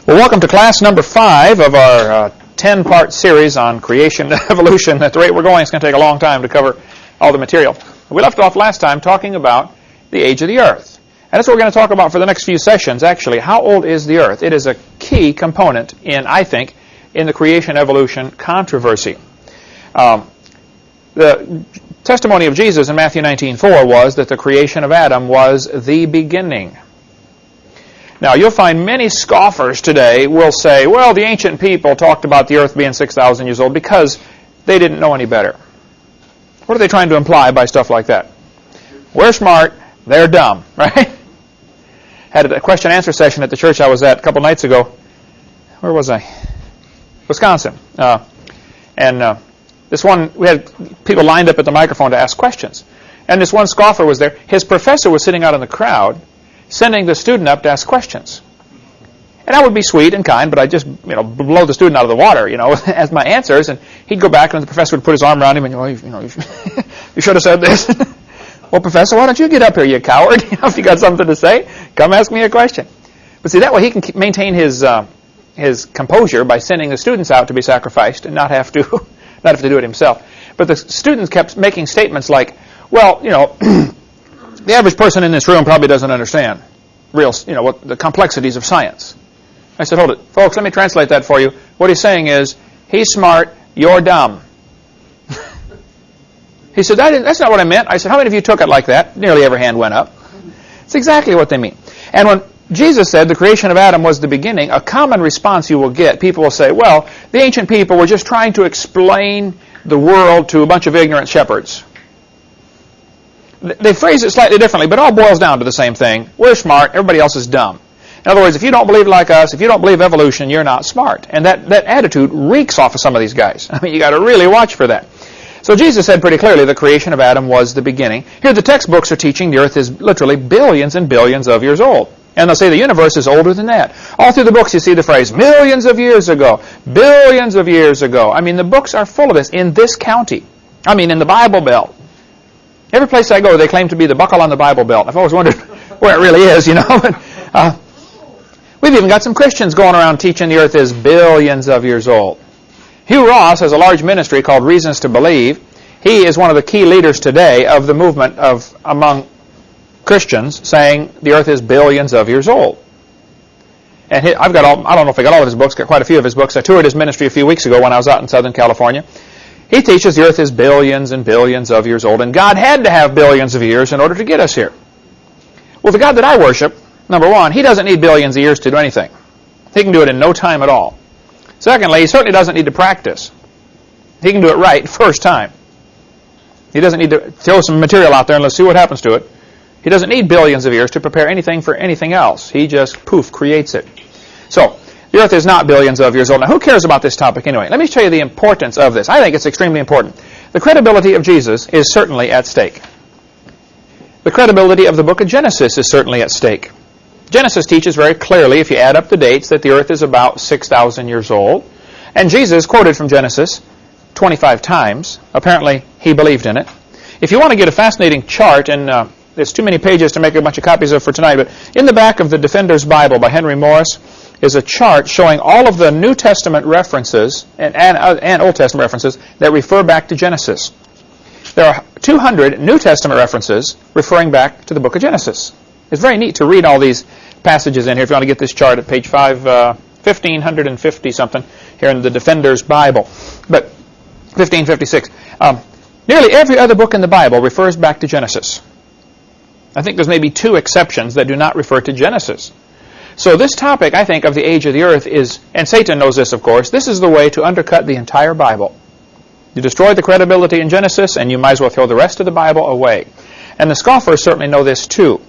Well, welcome to class number 5 of our 10-part series on creation and evolution. At the rate we're going, it's going to take a long time to cover all the material. We left off last time talking about the age of the earth. And that's what we're going to talk about for the next few sessions, actually. How old is the earth? It is a key component in, I think, in the creation-evolution controversy. The testimony of Jesus in Matthew 19:4 was that the creation of Adam was the beginning. Now, you'll find many scoffers today will say, well, the ancient people talked about the earth being 6,000 years old because they didn't know any better. What are they trying to imply by stuff like that? We're smart, they're dumb, right? Had a question-answer session at the church I was at a couple nights ago. Where was I? Wisconsin. This one, we had people lined up at the microphone to ask questions. And this one scoffer was there. His professor was sitting out in the crowd, sending the student up to ask questions. And I would be sweet and kind, but I'd just, blow the student out of the water, as my answers. And he'd go back, and the professor would put his arm around him, and, you should have said this. Well, professor, why don't you get up here, you coward? If you got something to say, come ask me a question. But see, that way he can maintain his composure by sending the students out to be sacrificed and not have to do it himself. But the students kept making statements like, well, the average person in this room probably doesn't understand what the complexities of science. I said, hold it. Folks, let me translate that for you. What he's saying is, he's smart, you're dumb. He said, that's not what I meant. I said, how many of you took it like that? Nearly every hand went up. It's exactly what they mean. And when Jesus said the creation of Adam was the beginning, a common response you will get, people will say, well, the ancient people were just trying to explain the world to a bunch of ignorant shepherds. They phrase it slightly differently, but it all boils down to the same thing. We're smart, everybody else is dumb. In other words, if you don't believe like us, if you don't believe evolution, you're not smart. And that attitude reeks off of some of these guys. I mean, you got to really watch for that. So Jesus said pretty clearly the creation of Adam was the beginning. Here the textbooks are teaching the earth is literally billions and billions of years old. And they'll say the universe is older than that. All through the books you see the phrase, millions of years ago, billions of years ago. I mean, the books are full of this in this county. I mean, in the Bible Belt. Every place I go, they claim to be the buckle on the Bible Belt. I've always wondered where it really is, But, we've even got some Christians going around teaching the earth is billions of years old. Hugh Ross has a large ministry called Reasons to Believe. He is one of the key leaders today of the movement among Christians saying the earth is billions of years old. And I don't know if I got all of his books, got quite a few of his books. I toured his ministry a few weeks ago when I was out in Southern California. He teaches the earth is billions and billions of years old, and God had to have billions of years in order to get us here. Well, the God that I worship, number one, he doesn't need billions of years to do anything. He can do it in no time at all. Secondly, he certainly doesn't need to practice. He can do it right first time. He doesn't need to throw some material out there and let's see what happens to it. He doesn't need billions of years to prepare anything for anything else. He just, poof, creates it. So, the earth is not billions of years old. Now, who cares about this topic anyway? Let me tell you the importance of this. I think it's extremely important. The credibility of Jesus is certainly at stake. The credibility of the book of Genesis is certainly at stake. Genesis teaches very clearly, if you add up the dates, that the earth is about 6,000 years old. And Jesus quoted from Genesis 25 times. Apparently, he believed in it. If you want to get a fascinating chart, and there's too many pages to make a bunch of copies of for tonight, but in the back of the Defender's Bible by Henry Morris is a chart showing all of the New Testament references and Old Testament references that refer back to Genesis. There are 200 New Testament references referring back to the book of Genesis. It's very neat to read all these passages in here if you want to get this chart at page 1550-something here in the Defender's Bible. But 1556. Nearly every other book in the Bible refers back to Genesis. I think there's maybe 2 exceptions that do not refer to Genesis. So this topic, I think, of the age of the earth is, and Satan knows this, of course, this is the way to undercut the entire Bible. You destroy the credibility in Genesis, and you might as well throw the rest of the Bible away. And the scoffers certainly know this too.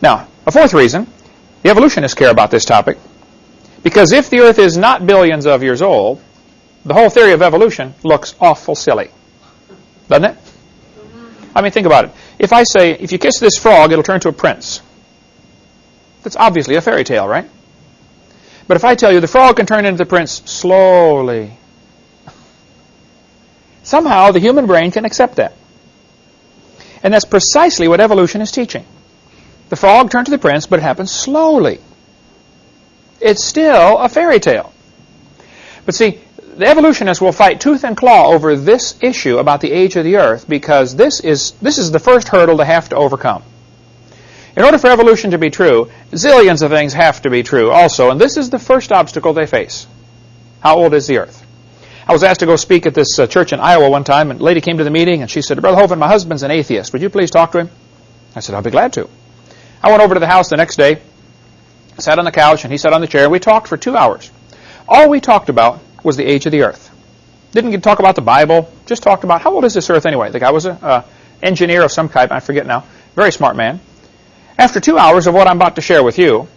Now, a fourth reason, the evolutionists care about this topic, because if the earth is not billions of years old, the whole theory of evolution looks awful silly. Doesn't it? I mean, think about it. If I say, if you kiss this frog, it'll turn to a prince. That's obviously a fairy tale, right? But if I tell you the frog can turn into the prince slowly, somehow the human brain can accept that. And that's precisely what evolution is teaching. The frog turned to the prince, but it happens slowly. It's still a fairy tale. But see, the evolutionists will fight tooth and claw over this issue about the age of the earth because this is the first hurdle they have to overcome. In order for evolution to be true, zillions of things have to be true also, and this is the first obstacle they face. How old is the earth? I was asked to go speak at this church in Iowa one time, and a lady came to the meeting, and she said, Brother Hovind, my husband's an atheist. Would you please talk to him? I said, I'll be glad to. I went over to the house the next day, sat on the couch, and he sat on the chair. We talked for 2 hours. All we talked about was the age of the earth. Didn't talk about the Bible, just talked about how old is this earth anyway. The guy was an engineer of some type, I forget now, very smart man. After 2 hours of what I'm about to share with you,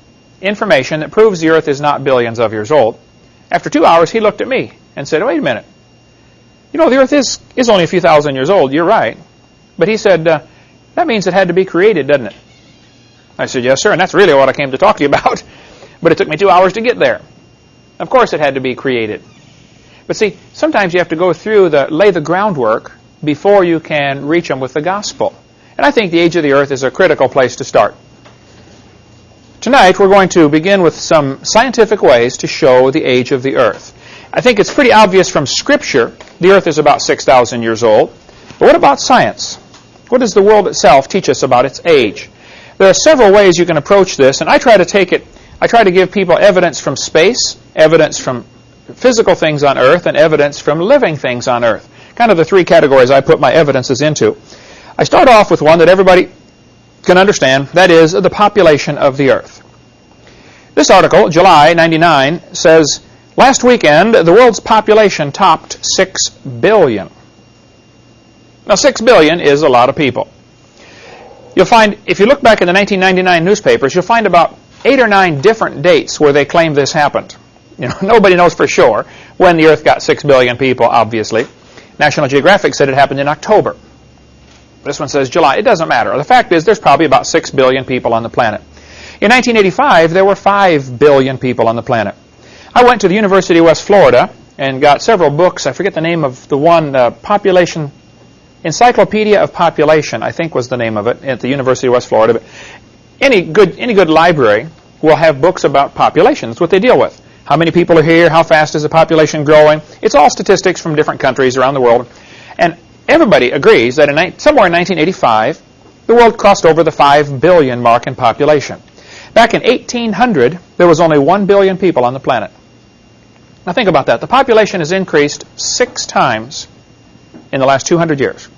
information that proves the earth is not billions of years old, after 2 hours he looked at me and said, wait a minute, you know, the earth is only a few thousand years old, you're right. But he said, that means it had to be created, doesn't it? I said, yes, sir, and that's really what I came to talk to you about. But it took me 2 hours to get there. Of course it had to be created. But see, sometimes you have to go through lay the groundwork before you can reach them with the gospel. And I think the age of the earth is a critical place to start. Tonight we're going to begin with some scientific ways to show the age of the earth. I think it's pretty obvious from Scripture the earth is about 6,000 years old. But what about science? What does the world itself teach us about its age? There are several ways you can approach this, and I try to give people evidence from space, evidence from physical things on earth, and evidence from living things on earth. Kind of the three categories I put my evidences into. I start off with one that everybody can understand, that is the population of the earth. This article, July 99, says, last weekend the world's population topped 6 billion. Now 6 billion is a lot of people. You'll find, if you look back in the 1999 newspapers, you'll find about 8 or 9 different dates where they claim this happened. You know, nobody knows for sure when the earth got 6 billion people, obviously. National Geographic said it happened in October. This one says July. It doesn't matter. The fact is there's probably about 6 billion people on the planet. In 1985, there were 5 billion people on the planet. I went to the University of West Florida and got several books. I forget the name of the one, Population, Encyclopedia of Population, I think was the name of it, at the University of West Florida. But any good library will have books about population. That's what they deal with. How many people are here? How fast is the population growing? It's all statistics from different countries around the world. And everybody agrees that somewhere in 1985, the world crossed over the 5 billion mark in population. Back in 1800, there was only 1 billion people on the planet. Now think about that. The population has increased 6 times in the last 200 years.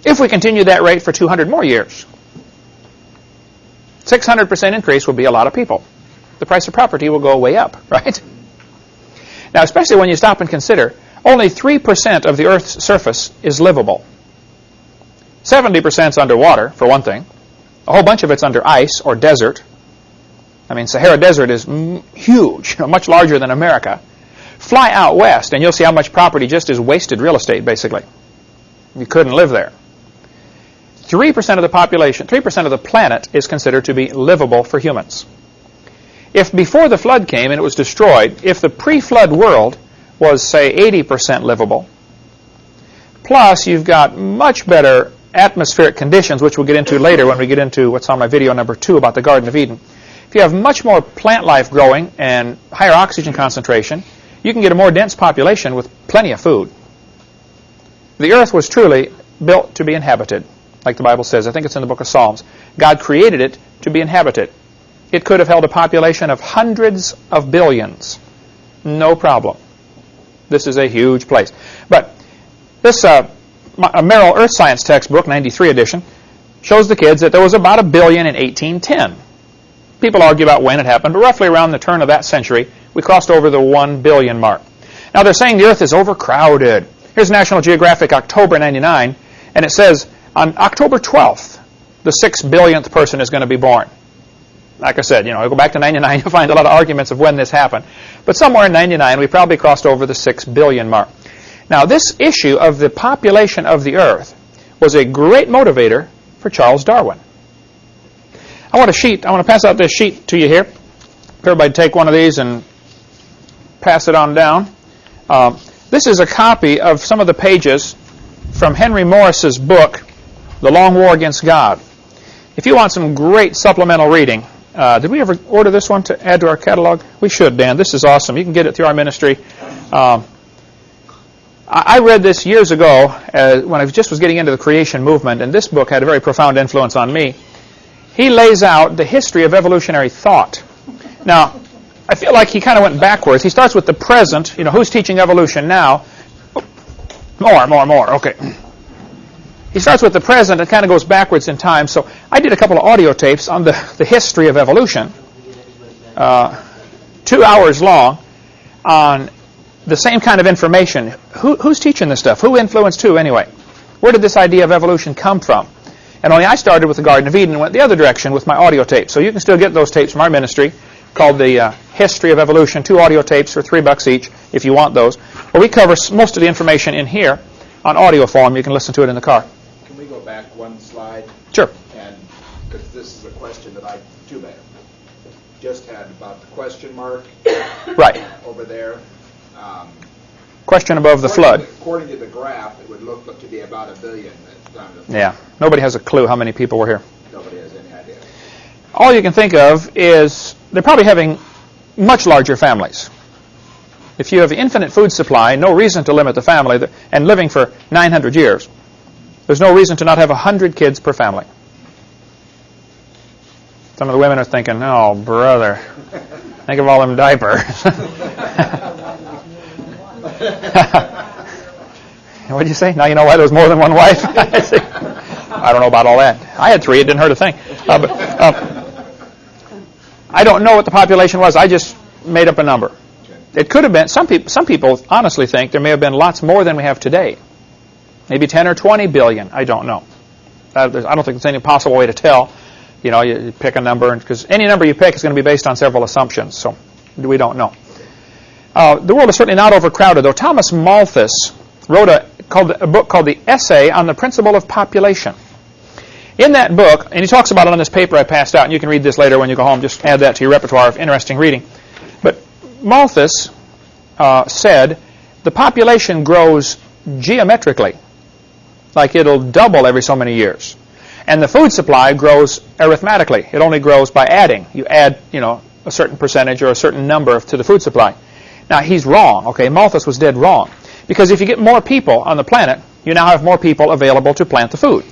If we continue that rate for 200 more years, 600% increase will be a lot of people. The price of property will go way up, right? Now, especially when you stop and consider, only 3% of the Earth's surface is livable. 70% is underwater, for one thing. A whole bunch of it's under ice or desert. I mean, Sahara Desert is huge, much larger than America. Fly out west, and you'll see how much property just is wasted real estate, basically. You couldn't live there. 3% of the population, 3% of the planet is considered to be livable for humans. If before the flood came and it was destroyed, if the pre-flood world was, say, 80% livable, plus you've got much better atmospheric conditions, which we'll get into later when we get into what's on my video number 2 about the Garden of Eden. If you have much more plant life growing and higher oxygen concentration, you can get a more dense population with plenty of food. The earth was truly built to be inhabited, like the Bible says. I think it's in the book of Psalms. God created it to be inhabited. It could have held a population of hundreds of billions. No problem. This is a huge place. But this Merrill Earth Science textbook, 93 edition, shows the kids that there was about 1 billion in 1810. People argue about when it happened, but roughly around the turn of that century, we crossed over the 1 billion mark. Now they're saying the earth is overcrowded. Here's National Geographic, October 99, and it says on October 12th, the 6 billionth person is going to be born. Like I said, go back to 99, you'll find a lot of arguments of when this happened. But somewhere in 99, we probably crossed over the 6 billion mark. Now, this issue of the population of the earth was a great motivator for Charles Darwin. I want to pass out this sheet to you here. Everybody take one of these and pass it on down. This is a copy of some of the pages from Henry Morris's book, The Long War Against God. If you want some great supplemental reading, Did we ever order this one to add to our catalog? We should, Dan. This is awesome. You can get it through our ministry. I read this years ago when I just was getting into the creation movement, and this book had a very profound influence on me. He lays out the history of evolutionary thought. Now, I feel like he kind of went backwards. He starts with the present. Who's teaching evolution now? More. Okay. He starts with the present and kind of goes backwards in time. So I did a couple of audio tapes on the history of evolution, 2 hours long, on the same kind of information. Who's teaching this stuff? Who influenced who anyway? Where did this idea of evolution come from? And only I started with the Garden of Eden and went the other direction with my audio tape. So you can still get those tapes from our ministry called the History of Evolution, 2 audio tapes for $3 each if you want those. Well, we cover most of the information in here on audio form. You can listen to it in the car. Can we go back one slide? Sure. And because this is a question that I, too bad, just had about the question mark right over there. Question above the flood. According to the graph, it would look to be about 1 billion. Yeah. Nobody has a clue how many people were here. Nobody has any idea. All you can think of is they're probably having much larger families. If you have infinite food supply, no reason to limit the family, and living for 900 years, there's no reason to not have 100 kids per family. Some of the women are thinking, oh, brother, think of all them diapers. What did you say? Now you know why there's more than one wife? I don't know about all that. I had 3. It didn't hurt a thing. I don't know what the population was. I just made up a number. It could have been, some people honestly think there may have been lots more than we have today. Maybe 10 or 20 billion. I don't know. I don't think there's any possible way to tell. You pick a number, because any number you pick is going to be based on several assumptions. So we don't know. The world is certainly not overcrowded, though. Thomas Malthus wrote a book called The Essay on the Principle of Population. In that book, and he talks about it on this paper I passed out, and you can read this later when you go home, just add that to your repertoire of interesting reading. But Malthus said the population grows geometrically, like it'll double every so many years. And the food supply grows arithmetically. It only grows by adding. You add, a certain percentage or a certain number to the food supply. Now, he's wrong, okay? Malthus was dead wrong. Because if you get more people on the planet, you now have more people available to plant the food.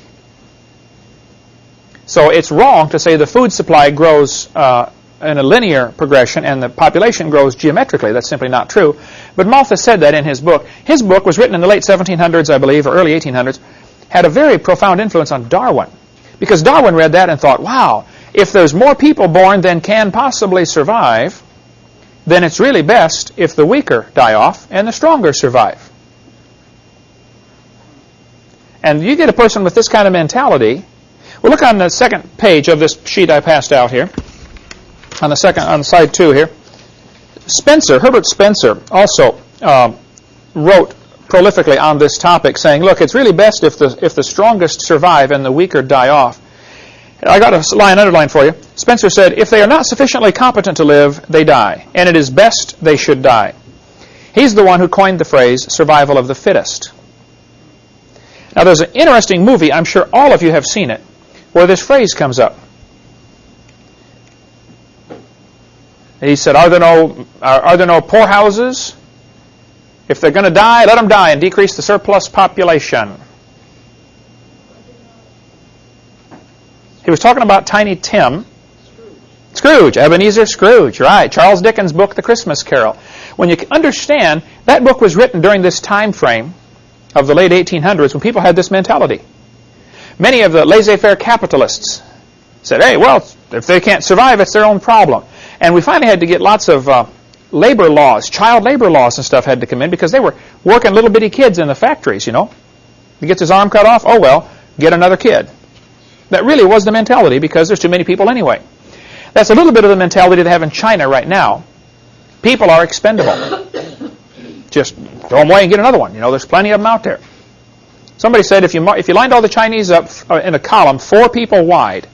So it's wrong to say the food supply grows in a linear progression and the population grows geometrically. That's simply not true. But Malthus said that in his book. His book was written in the late 1700s, I believe, or early 1800s. Had a very profound influence on Darwin. Because Darwin read that and thought, wow, if there's more people born than can possibly survive, then it's really best if the weaker die off and the stronger survive. And you get a person with this kind of mentality. Well, look on the second page of this sheet I passed out here. On side 2 here. Herbert Spencer also wrote prolifically on this topic, saying, look, it's really best if the strongest survive and the weaker die off. I got a line underlined for you. Spencer said, if they are not sufficiently competent to live, they die, and it is best they should die. He's the one who coined the phrase, survival of the fittest. Now, there's an interesting movie, I'm sure all of you have seen it, where this phrase comes up. He said, are there no poorhouses? If they're going to die, let them die and decrease the surplus population. He was talking about Tiny Tim. Scrooge, Ebenezer Scrooge, right. Charles Dickens' book, The Christmas Carol. When you understand, that book was written during this time frame of the late 1800s when people had this mentality. Many of the laissez-faire capitalists said, hey, well, if they can't survive, it's their own problem. And we finally had to get lots of labor laws, child labor laws and stuff had to come in because they were working little bitty kids in the factories, He gets his arm cut off, oh well, get another kid. That really was the mentality because there's too many people anyway. That's a little bit of the mentality they have in China right now. People are expendable. Just throw them away and get another one. There's plenty of them out there. Somebody said if you lined all the Chinese up in a column, 4 people wide,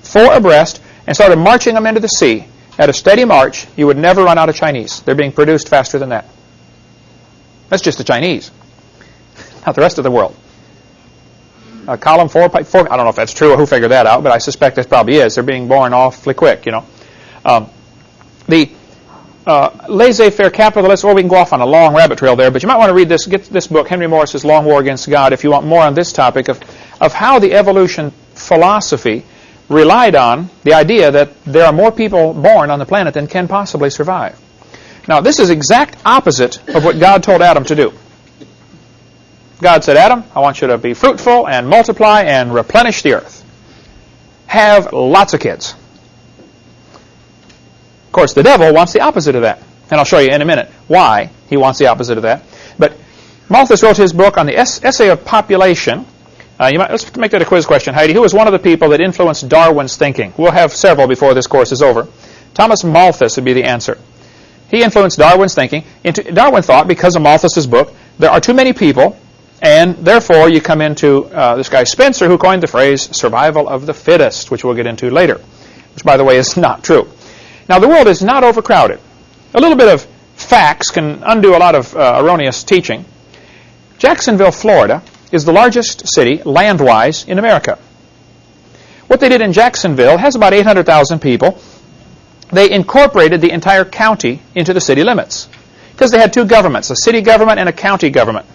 4 abreast, and started marching them into the sea at a steady march, you would never run out of Chinese. They're being produced faster than that. That's just the Chinese, not the rest of the world. column 4, I don't know if that's true or who figured that out, but I suspect it probably is. They're being born awfully quick, you know. The laissez-faire capitalists, well, we can go off on a long rabbit trail there, but you might want to read this, get this book, Henry Morris's Long War Against God, if you want more on this topic of how the evolution philosophy relied on the idea that there are more people born on the planet than can possibly survive. Now, this is exact opposite of what God told Adam to do. God said, Adam, I want you to be fruitful and multiply and replenish the earth. Have lots of kids. Of course, the devil wants the opposite of that. And I'll show you in a minute why he wants the opposite of that. But Malthus wrote his book on the essay of population. Let's make that a quiz question, Heidi. Who was one of the people that influenced Darwin's thinking? We'll have several before this course is over. Thomas Malthus would be the answer. He influenced Darwin's thinking. Darwin thought, because of Malthus's book, there are too many people, and therefore you come into this guy Spencer, who coined the phrase survival of the fittest, which we'll get into later, which, by the way, is not true. Now, the world is not overcrowded. A little bit of facts can undo a lot of erroneous teaching. Jacksonville, Florida, is the largest city, land-wise, in America. What they did in Jacksonville has about 800,000 people. They incorporated the entire county into the city limits because they had two governments, a city government and a county government.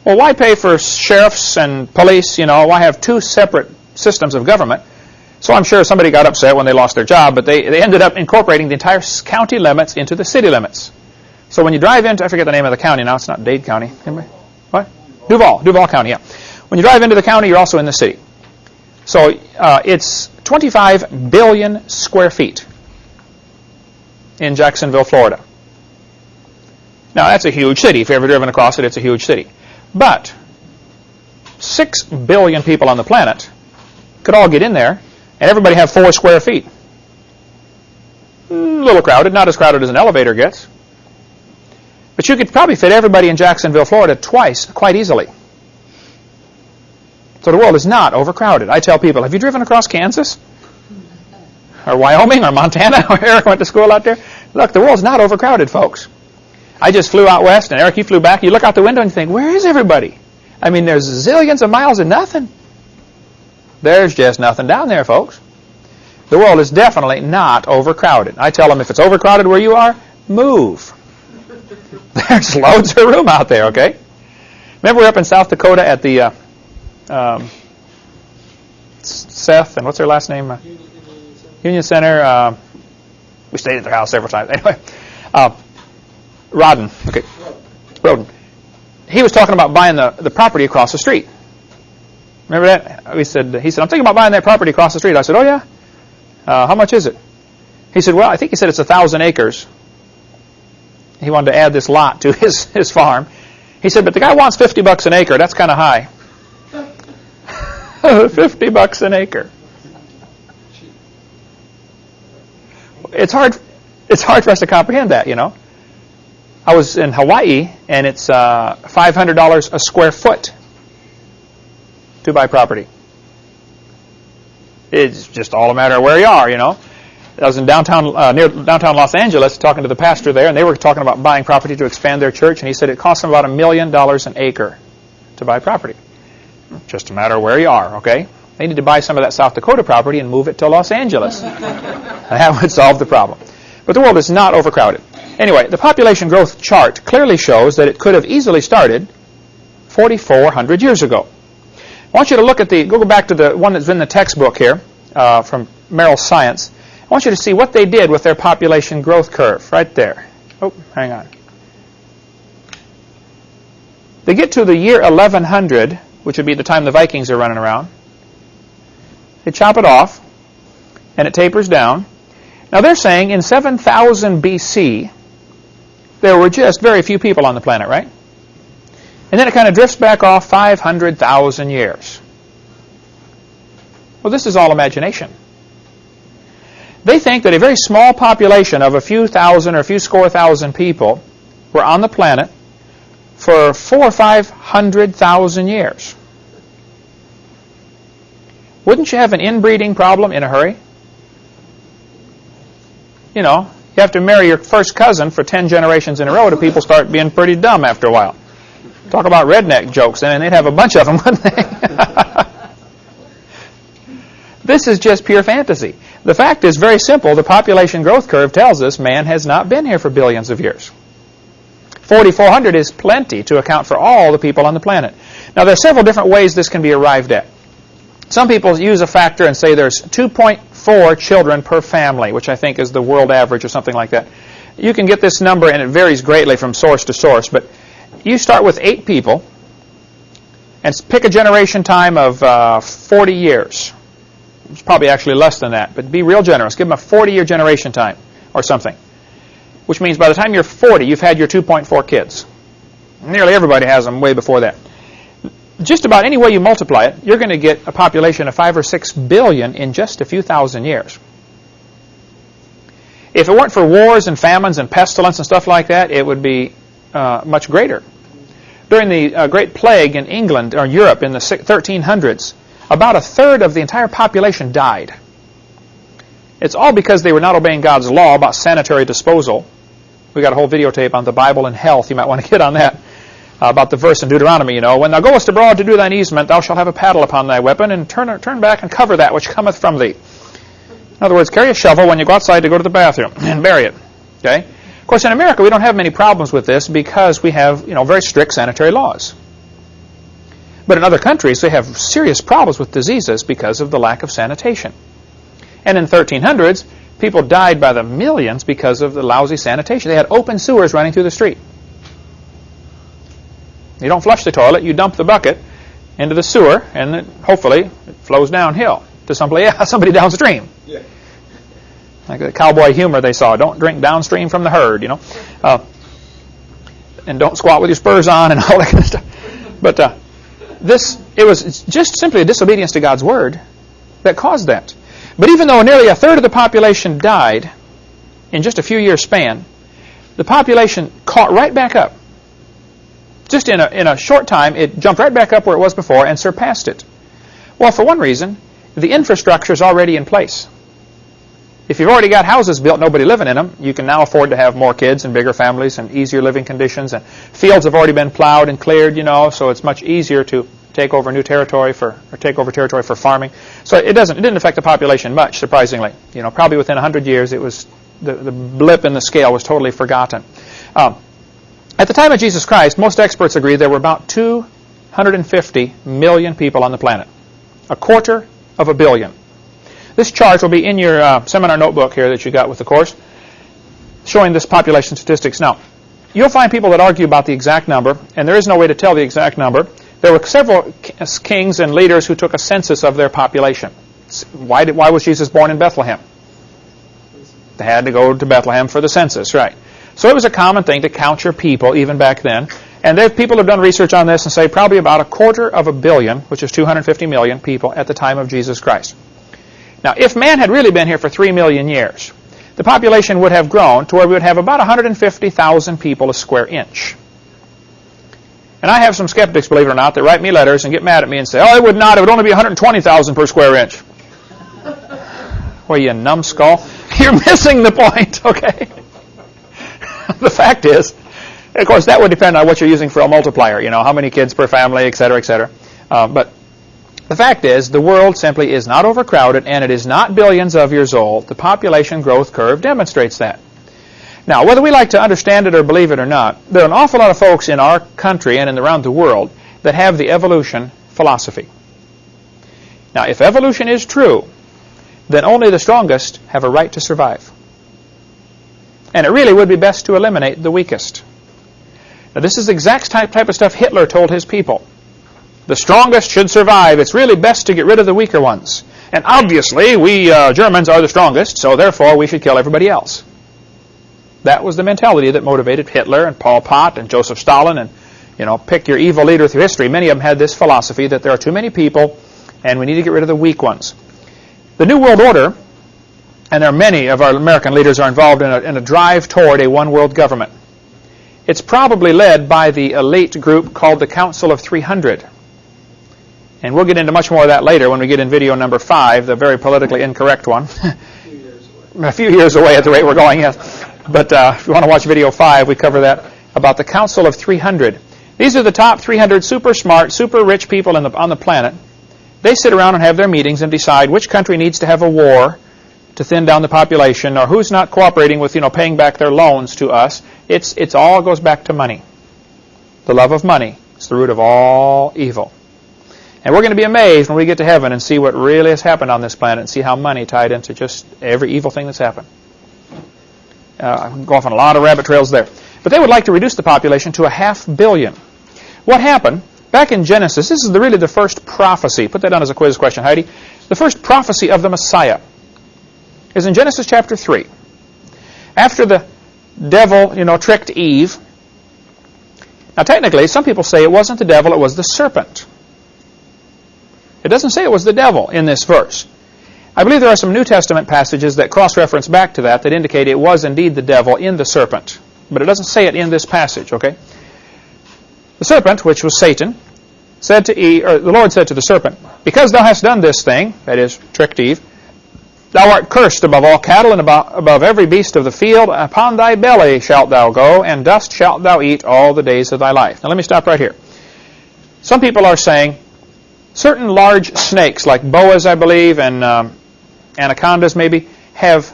Well, why pay for sheriffs and police? You know, why have two separate systems of government? So I'm sure somebody got upset when they lost their job, but they ended up incorporating the entire county limits into the city limits. So when you drive into, I forget the name of the county now, it's not Dade County. Anybody? What? Duval County, yeah. When you drive into the county, you're also in the city. So it's 25 billion square feet in Jacksonville, Florida. Now, that's a huge city. If you've ever driven across it, it's a huge city. But 6 billion people on the planet could all get in there, and everybody have 4 square feet. A little crowded, not as crowded as an elevator gets. But you could probably fit everybody in Jacksonville, Florida twice quite easily. So the world is not overcrowded. I tell people, have you driven across Kansas? Or Wyoming or Montana, where Eric went to school out there? Look, the world's not overcrowded, folks. I just flew out west, and Eric, you flew back. You look out the window and you think, where is everybody? I mean, there's zillions of miles of nothing. There's just nothing down there, folks. The world is definitely not overcrowded. I tell them, if it's overcrowded where you are, move. There's loads of room out there, okay? Remember we were up in South Dakota at the Seth, and what's their last name? Union Center. We stayed at their house several times. Anyway, Rodden. Okay, Rodden. He was talking about buying the property across the street. Remember that? He said, I'm thinking about buying that property across the street. I said, oh yeah? How much is it? He said, well, I think he said it's 1,000 acres. He wanted to add this lot to his farm. He said, but the guy wants $50 an acre. That's kind of high. $50 an acre. It's hard for us to comprehend that, you know. I was in Hawaii, and it's $500 a square foot to buy property. It's just all a matter of where you are, you know. I was in near downtown Los Angeles talking to the pastor there, and they were talking about buying property to expand their church, and he said it costs them about $1 million an acre to buy property. Just a matter of where you are, okay? They need to buy some of that South Dakota property and move it to Los Angeles. That would solve the problem. But the world is not overcrowded. Anyway, the population growth chart clearly shows that it could have easily started 4,400 years ago. I want you to look at go back to the one that's in the textbook here from Merrill's Science. I want you to see what they did with their population growth curve right there. Oh, hang on. They get to the year 1100, which would be the time the Vikings are running around. They chop it off, and it tapers down. Now they're saying in 7000 BC, there were just very few people on the planet, right? And then it kind of drifts back off 500,000 years. Well, this is all imagination. They think that a very small population of a few thousand or a few score thousand people were on the planet for 400,000 or 500,000 years. Wouldn't you have an inbreeding problem in a hurry? You know, you have to marry your first cousin for 10 generations in a row till people start being pretty dumb after a while. Talk about redneck jokes, and they'd have a bunch of them, wouldn't they? This is just pure fantasy. The fact is very simple. The population growth curve tells us man has not been here for billions of years. 4,400 is plenty to account for all the people on the planet. Now, there are several different ways this can be arrived at. Some people use a factor and say there's 2.4 children per family, which I think is the world average or something like that. You can get this number, and it varies greatly from source to source, but you start with 8 people and pick a generation time of 40 years. It's probably actually less than that, but be real generous. Give them a 40-year generation time or something, which means by the time you're 40, you've had your 2.4 kids. Nearly everybody has them way before that. Just about any way you multiply it, you're going to get a population of 5 or 6 billion in just a few thousand years. If it weren't for wars and famines and pestilence and stuff like that, it would be much greater. During the Great Plague in England or Europe in the 1300s, about a third of the entire population died. It's all because they were not obeying God's law about sanitary disposal. We got a whole videotape on the Bible and health. You might want to get on that. About the verse in Deuteronomy, when thou goest abroad to do thine easement, thou shalt have a paddle upon thy weapon, and turn back and cover that which cometh from thee. In other words, carry a shovel when you go outside to go to the bathroom and bury it. Okay? Of course, in America, we don't have many problems with this because we have very strict sanitary laws. But in other countries, they have serious problems with diseases because of the lack of sanitation. And in the 1300s, people died by the millions because of the lousy sanitation. They had open sewers running through the street. You don't flush the toilet, you dump the bucket into the sewer, and then hopefully it flows downhill to somebody downstream. Yeah. Like the cowboy humor they saw, don't drink downstream from the herd, and don't squat with your spurs on and all that kind of stuff. But it was just simply a disobedience to God's word that caused that. But even though nearly a third of the population died in just a few years span, the population caught right back up. Just in a short time, it jumped right back up where it was before and surpassed it. Well, for one reason, the infrastructure is already in place. If you've already got houses built, nobody living in them, you can now afford to have more kids and bigger families and easier living conditions. And fields have already been plowed and cleared, so it's much easier to take over new territory for farming. So it didn't affect the population much, surprisingly. Probably within 100 years, it was the blip in the scale was totally forgotten. At the time of Jesus Christ, most experts agree there were about 250 million people on the planet. 250 million. This chart will be in your seminar notebook here that you got with the course, showing this population statistics. Now, you'll find people that argue about the exact number, and there is no way to tell the exact number. There were several kings and leaders who took a census of their population. Why was Jesus born in Bethlehem? They had to go to Bethlehem for the census, right? So it was a common thing to count your people even back then. And people have done research on this and say probably about 250 million, which is 250 million people at the time of Jesus Christ. Now, if man had really been here for 3 million years, the population would have grown to where we would have about 150,000 people a square inch. And I have some skeptics, believe it or not, that write me letters and get mad at me and say, it would not, it would only be 120,000 per square inch. Well, you numbskull, you're missing the point, okay? The fact is, of course, that would depend on what you're using for a multiplier, how many kids per family, et cetera, et cetera. But the fact is, the world simply is not overcrowded, and it is not billions of years old. The population growth curve demonstrates that. Now, whether we like to understand it or believe it or not, there are an awful lot of folks in our country and around the world that have the evolution philosophy. Now, if evolution is true, then only the strongest have a right to survive. And it really would be best to eliminate the weakest. Now, this is the exact type of stuff Hitler told his people. The strongest should survive. It's really best to get rid of the weaker ones. And obviously, we Germans are the strongest, so therefore we should kill everybody else. That was the mentality that motivated Hitler and Pol Pot and Joseph Stalin and, pick your evil leader through history. Many of them had this philosophy that there are too many people and we need to get rid of the weak ones. The New World Order, and there are many of our American leaders are involved in a drive toward a one-world government. It's probably led by the elite group called the Council of 300. And we'll get into much more of that later when we get in video number 5, the very politically incorrect one. A few years away at the rate we're going, yes. But if you want to watch video 5, we cover that about the Council of 300. These are the top 300 super smart, super rich people on the planet. They sit around and have their meetings and decide which country needs to have a war to thin down the population, or who's not cooperating with, paying back their loans to us. It's all goes back to money. The love of money is the root of all evil. And we're going to be amazed when we get to heaven and see what really has happened on this planet and see how money tied into just every evil thing that's happened. I can go off on a lot of rabbit trails there. But they would like to reduce the population to 500 million. What happened? Back in Genesis, this is really the first prophecy. Put that down as a quiz question, Heidi. The first prophecy of the Messiah is in Genesis chapter 3. After the devil, tricked Eve. Now, technically, some people say it wasn't the devil, it was the serpent. It doesn't say it was the devil in this verse. I believe there are some New Testament passages that cross-reference back to that indicate it was indeed the devil in the serpent. But it doesn't say it in this passage, okay? The serpent, which was Satan, said to Eve, or the Lord said to the serpent, "Because thou hast done this thing," that is, tricked Eve, "thou art cursed above all cattle and above every beast of the field. Upon thy belly shalt thou go, and dust shalt thou eat all the days of thy life." Now let me stop right here. Some people are saying certain large snakes, like boas, I believe, and anacondas maybe, have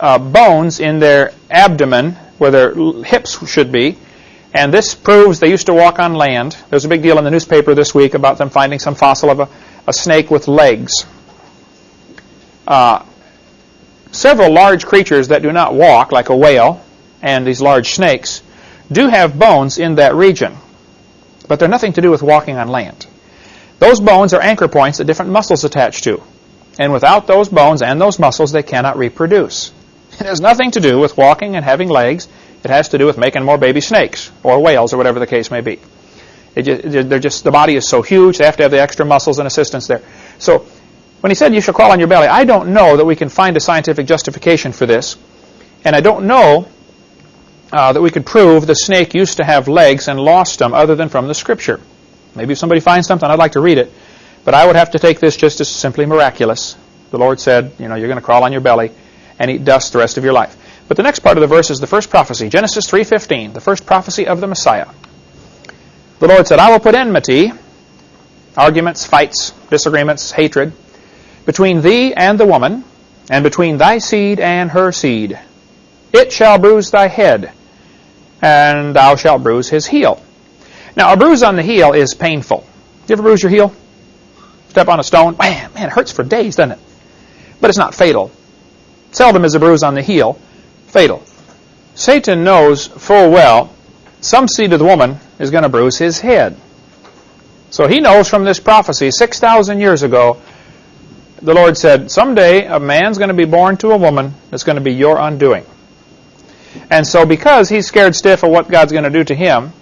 bones in their abdomen where their hips should be. And this proves they used to walk on land. There's a big deal in the newspaper this week about them finding some fossil of a snake with legs. Several large creatures that do not walk, like a whale and these large snakes, do have bones in that region. But they're nothing to do with walking on land. Those bones are anchor points that different muscles attach to. And without those bones and those muscles, they cannot reproduce. It has nothing to do with walking and having legs. It has to do with making more baby snakes or whales or whatever the case may be. The body is so huge, they have to have the extra muscles and assistance there. So when he said you shall crawl on your belly, I don't know that we can find a scientific justification for this. And I don't know that we could prove the snake used to have legs and lost them other than from the Scripture. Maybe if somebody finds something, I'd like to read it. But I would have to take this just as simply miraculous. The Lord said, you're going to crawl on your belly and eat dust the rest of your life. But the next part of the verse is the first prophecy, Genesis 3:15, the first prophecy of the Messiah. The Lord said, "I will put enmity," arguments, fights, disagreements, hatred, "between thee and the woman, and between thy seed and her seed. It shall bruise thy head, and thou shalt bruise his heel." Now, a bruise on the heel is painful. You ever bruise your heel? Step on a stone? Man, it hurts for days, doesn't it? But it's not fatal. Seldom is a bruise on the heel fatal. Satan knows full well some seed of the woman is going to bruise his head. So he knows from this prophecy 6,000 years ago, the Lord said, someday a man's going to be born to a woman that's going to be your undoing. And so because he's scared stiff of what God's going to do to him,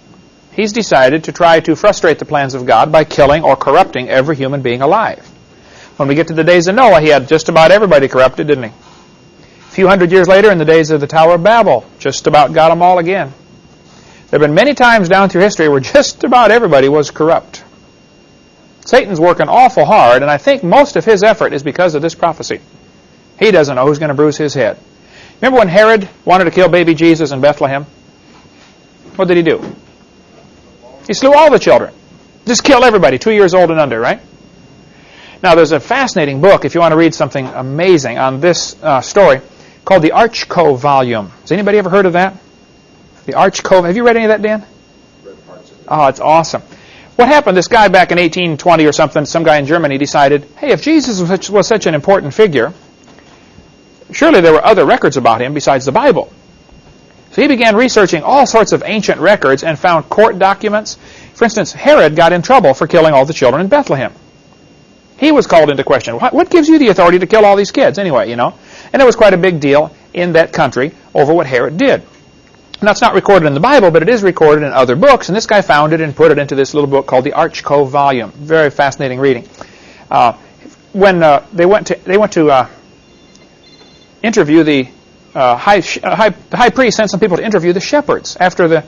he's decided to try to frustrate the plans of God by killing or corrupting every human being alive. When we get to the days of Noah, he had just about everybody corrupted, didn't he? A few hundred years later, in the days of the Tower of Babel, just about got them all again. There have been many times down through history where just about everybody was corrupt. Satan's working awful hard, and I think most of his effort is because of this prophecy. He doesn't know who's going to bruise his head. Remember when Herod wanted to kill baby Jesus in Bethlehem? What did he do? He slew all the children. Just killed everybody, 2 years old and under, right? Now, there's a fascinating book, if you want to read something amazing on this story, called the Archco volume. Has anybody ever heard of that? The Archco. Have you read any of that, Dan? Read parts of it. Oh, it's awesome. What happened? This guy back in 1820 or something, some guy in Germany decided, hey, if Jesus was such an important figure, surely there were other records about him besides the Bible. So he began researching all sorts of ancient records and found court documents. For instance, Herod got in trouble for killing all the children in Bethlehem. He was called into question. What gives you the authority to kill all these kids anyway, And it was quite a big deal in that country over what Herod did. Now, it's not recorded in the Bible, but it is recorded in other books, and this guy found it and put it into this little book called the Archco volume. Very fascinating reading. When they went to interview the high priest, sent some people to interview the shepherds after the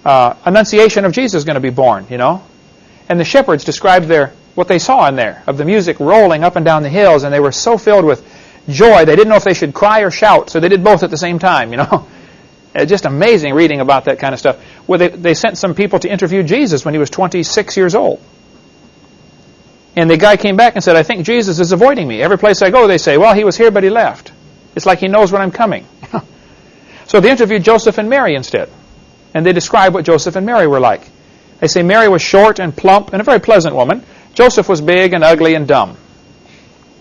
annunciation of Jesus is going to be born, And the shepherds described what they saw in there, of the music rolling up and down the hills, and they were so filled with joy, they didn't know if they should cry or shout, so they did both at the same time, Just amazing reading about that kind of stuff. Where they sent some people to interview Jesus when he was 26 years old. And the guy came back and said, I think Jesus is avoiding me. Every place I go, they say, well, he was here, but he left. It's like he knows when I'm coming. So they interviewed Joseph and Mary instead. And they describe what Joseph and Mary were like. They say Mary was short and plump and a very pleasant woman. Joseph was big and ugly and dumb,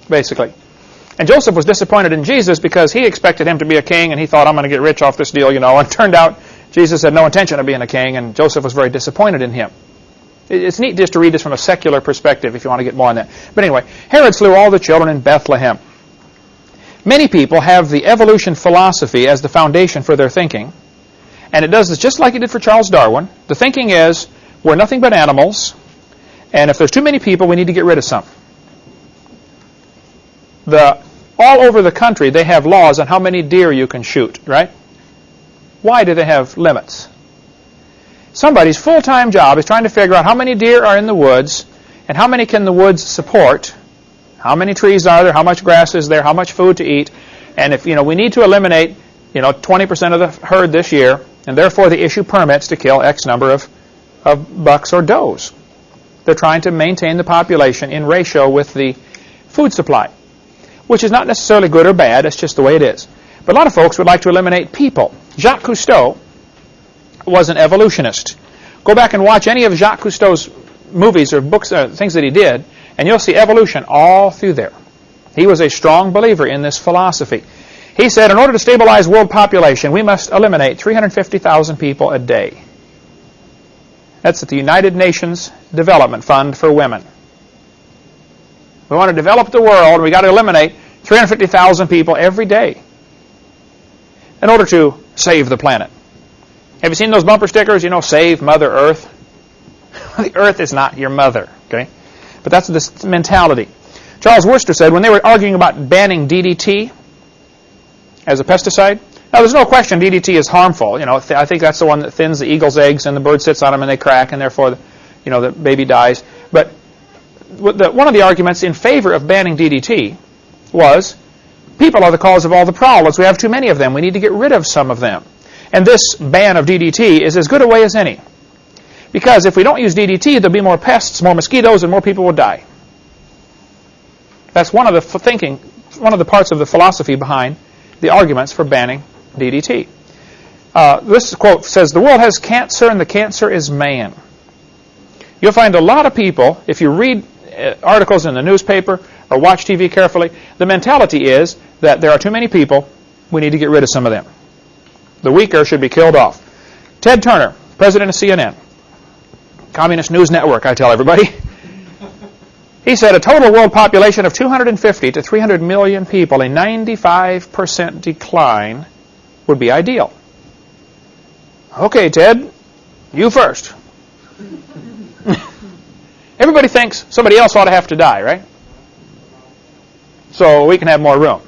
basically. And Joseph was disappointed in Jesus because he expected him to be a king, and he thought, I'm going to get rich off this deal, you know. And it turned out Jesus had no intention of being a king, and Joseph was very disappointed in him. It's neat just to read this from a secular perspective if you want to get more on that. But anyway, Herod slew all the children in Bethlehem. Many people have the evolution philosophy as the foundation for their thinking. And it does this just like it did for Charles Darwin. The thinking is, we're nothing but animals, and if there's too many people, we need to get rid of some. All over the country, they have laws on how many deer you can shoot, right? Why do they have limits? Somebody's full-time job is trying to figure out how many deer are in the woods and how many can the woods support, how many trees are there, how much grass is there, how much food to eat, and if we need to eliminate 20% of the herd this year, and therefore they issue permits to kill X number of bucks or does. They're trying to maintain the population in ratio with the food supply, which is not necessarily good or bad, it's just the way it is. But a lot of folks would like to eliminate people. Jacques Cousteau was an evolutionist. Go back and watch any of Jacques Cousteau's movies or books, things that he did, and you'll see evolution all through there. He was a strong believer in this philosophy. He said, in order to stabilize world population, we must eliminate 350,000 people a day. That's at the United Nations Development Fund for Women. We want to develop the world, we got to eliminate 350,000 people every day in order to save the planet. Have you seen those bumper stickers, save Mother Earth? The Earth is not your mother, okay? But that's this mentality. Charles Worcester said when they were arguing about banning DDT as a pesticide, now there's no question DDT is harmful. I think that's the one that thins the eagle's eggs and the bird sits on them and they crack and therefore the baby dies. But one of the arguments in favor of banning DDT was people are the cause of all the problems. We have too many of them. We need to get rid of some of them. And this ban of DDT is as good a way as any. Because if we don't use DDT, there'll be more pests, more mosquitoes, and more people will die. That's one of the parts of the philosophy behind the arguments for banning DDT. This quote says, the world has cancer and the cancer is man. You'll find a lot of people, if you read articles in the newspaper or watch TV carefully, the mentality is that there are too many people, we need to get rid of some of them. The weaker should be killed off. Ted Turner, president of CNN, Communist News Network, I tell everybody. He said a total world population of 250 to 300 million people, a 95% decline would be ideal. Okay, Ted, you first. Everybody thinks somebody else ought to have to die, right? So we can have more room.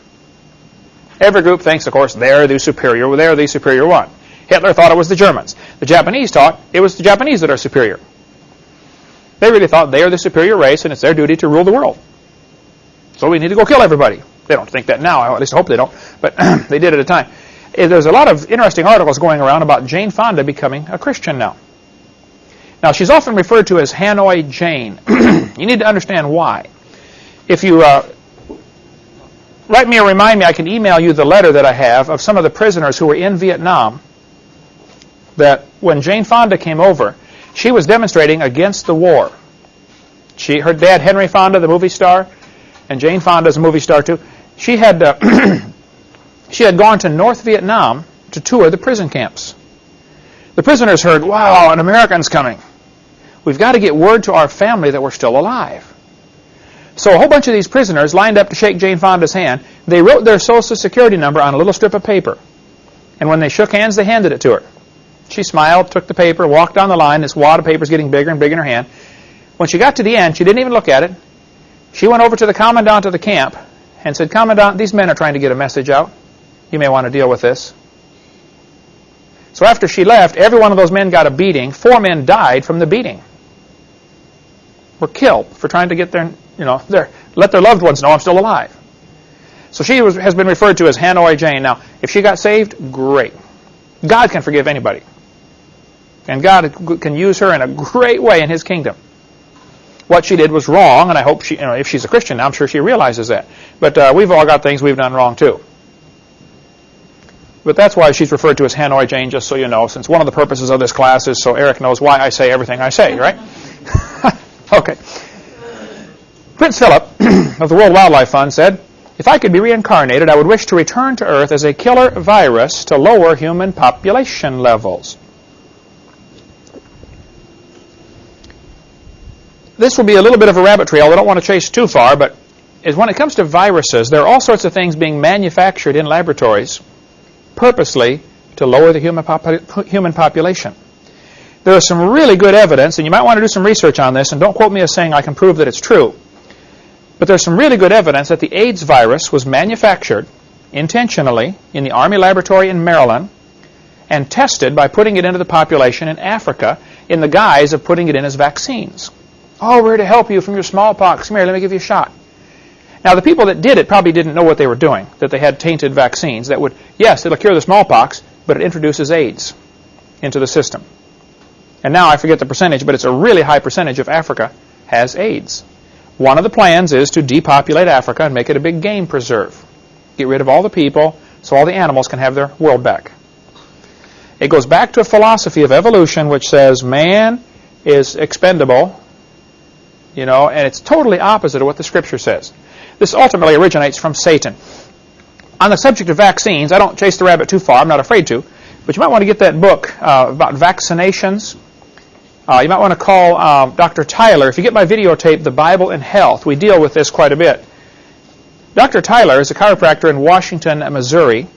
Every group thinks, of course, they're the superior one. Hitler thought it was the Germans. The Japanese thought it was the Japanese that are superior. They really thought they are the superior race and it's their duty to rule the world. So we need to go kill everybody. They don't think that now, at least I hope they don't, but they did at a time. There's a lot of interesting articles going around about Jane Fonda becoming a Christian now. Now, she's often referred to as Hanoi Jane. You need to understand why. If you write me or remind me, I can email you the letter that I have of some of the prisoners who were in Vietnam, that when Jane Fonda came over, she was demonstrating against the war. Her dad, Henry Fonda, the movie star, and Jane Fonda is a movie star too, she had gone to North Vietnam to tour the prison camps. The prisoners heard, wow, an American's coming. We've got to get word to our family that we're still alive. So a whole bunch of these prisoners lined up to shake Jane Fonda's hand. They wrote their Social Security number on a little strip of paper. And when they shook hands, they handed it to her. She smiled, took the paper, walked down the line. This wad of paper is getting bigger and bigger in her hand. When she got to the end, she didn't even look at it. She went over to the commandant of the camp and said, Commandant, these men are trying to get a message out. You may want to deal with this. So after she left, every one of those men got a beating. 4 men died from the beating. Were killed for trying to get let their loved ones know I'm still alive. So she has been referred to as Hanoi Jane. Now, if she got saved, great. God can forgive anybody. And God can use her in a great way in His kingdom. What she did was wrong, and I hope she, if she's a Christian now, I'm sure she realizes that. But we've all got things we've done wrong too. But that's why she's referred to as Hanoi Jane, just so you know, since one of the purposes of this class is so Eric knows why I say everything I say, right? Okay. Prince Philip of the World Wildlife Fund said, "If I could be reincarnated, I would wish to return to Earth as a killer virus to lower human population levels." This will be a little bit of a rabbit trail. I don't want to chase too far, but when it comes to viruses, there are all sorts of things being manufactured in laboratories purposely to lower the human population. There is some really good evidence, and you might want to do some research on this, and don't quote me as saying I can prove that it's true. But there's some really good evidence that the AIDS virus was manufactured intentionally in the Army laboratory in Maryland and tested by putting it into the population in Africa in the guise of putting it in as vaccines. Oh, we're here to help you from your smallpox. Come here, let me give you a shot. Now, the people that did it probably didn't know what they were doing, that they had tainted vaccines that would, yes, it'll cure the smallpox, but it introduces AIDS into the system. And now I forget the percentage, but it's a really high percentage of Africa has AIDS. One of the plans is to depopulate Africa and make it a big game preserve. Get rid of all the people so all the animals can have their world back. It goes back to a philosophy of evolution which says man is expendable, and it's totally opposite of what the Scripture says. This ultimately originates from Satan. On the subject of vaccines, I don't chase the rabbit too far. I'm not afraid to. But you might want to get that book about vaccinations. You might want to call Dr. Tyler. If you get my videotape, The Bible and Health, we deal with this quite a bit. Dr. Tyler is a chiropractor in Washington, Missouri,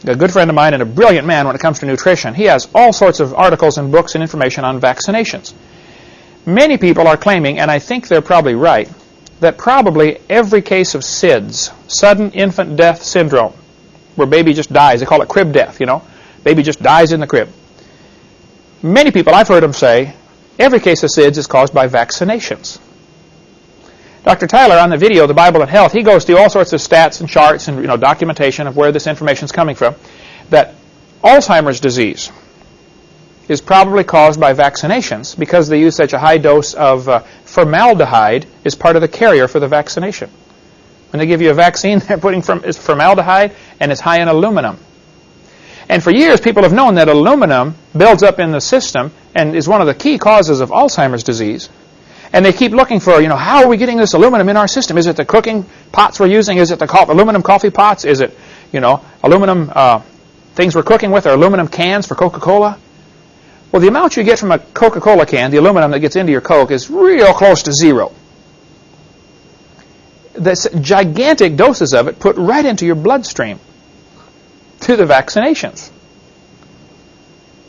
a good friend of mine and a brilliant man when it comes to nutrition. He has all sorts of articles and books and information on vaccinations. Many people are claiming, and I think they're probably right, that probably every case of SIDS, sudden infant death syndrome, where baby just dies, they call it crib death, baby just dies in the crib. Many people, I've heard them say, every case of SIDS is caused by vaccinations. Dr. Tyler, on the video, The Bible and Health, he goes through all sorts of stats and charts and documentation of where this information is coming from, that Alzheimer's disease is probably caused by vaccinations because they use such a high dose of formaldehyde as part of the carrier for the vaccination. When they give you a vaccine, they're putting formaldehyde, and it's high in aluminum. And for years, people have known that aluminum builds up in the system and is one of the key causes of Alzheimer's disease. And they keep looking for, how are we getting this aluminum in our system? Is it the cooking pots we're using? Is it the aluminum coffee pots? Is it, aluminum things we're cooking with, or aluminum cans for Coca-Cola? Well, the amount you get from a Coca-Cola can, the aluminum that gets into your Coke, is real close to zero. That's gigantic doses of it put right into your bloodstream through the vaccinations.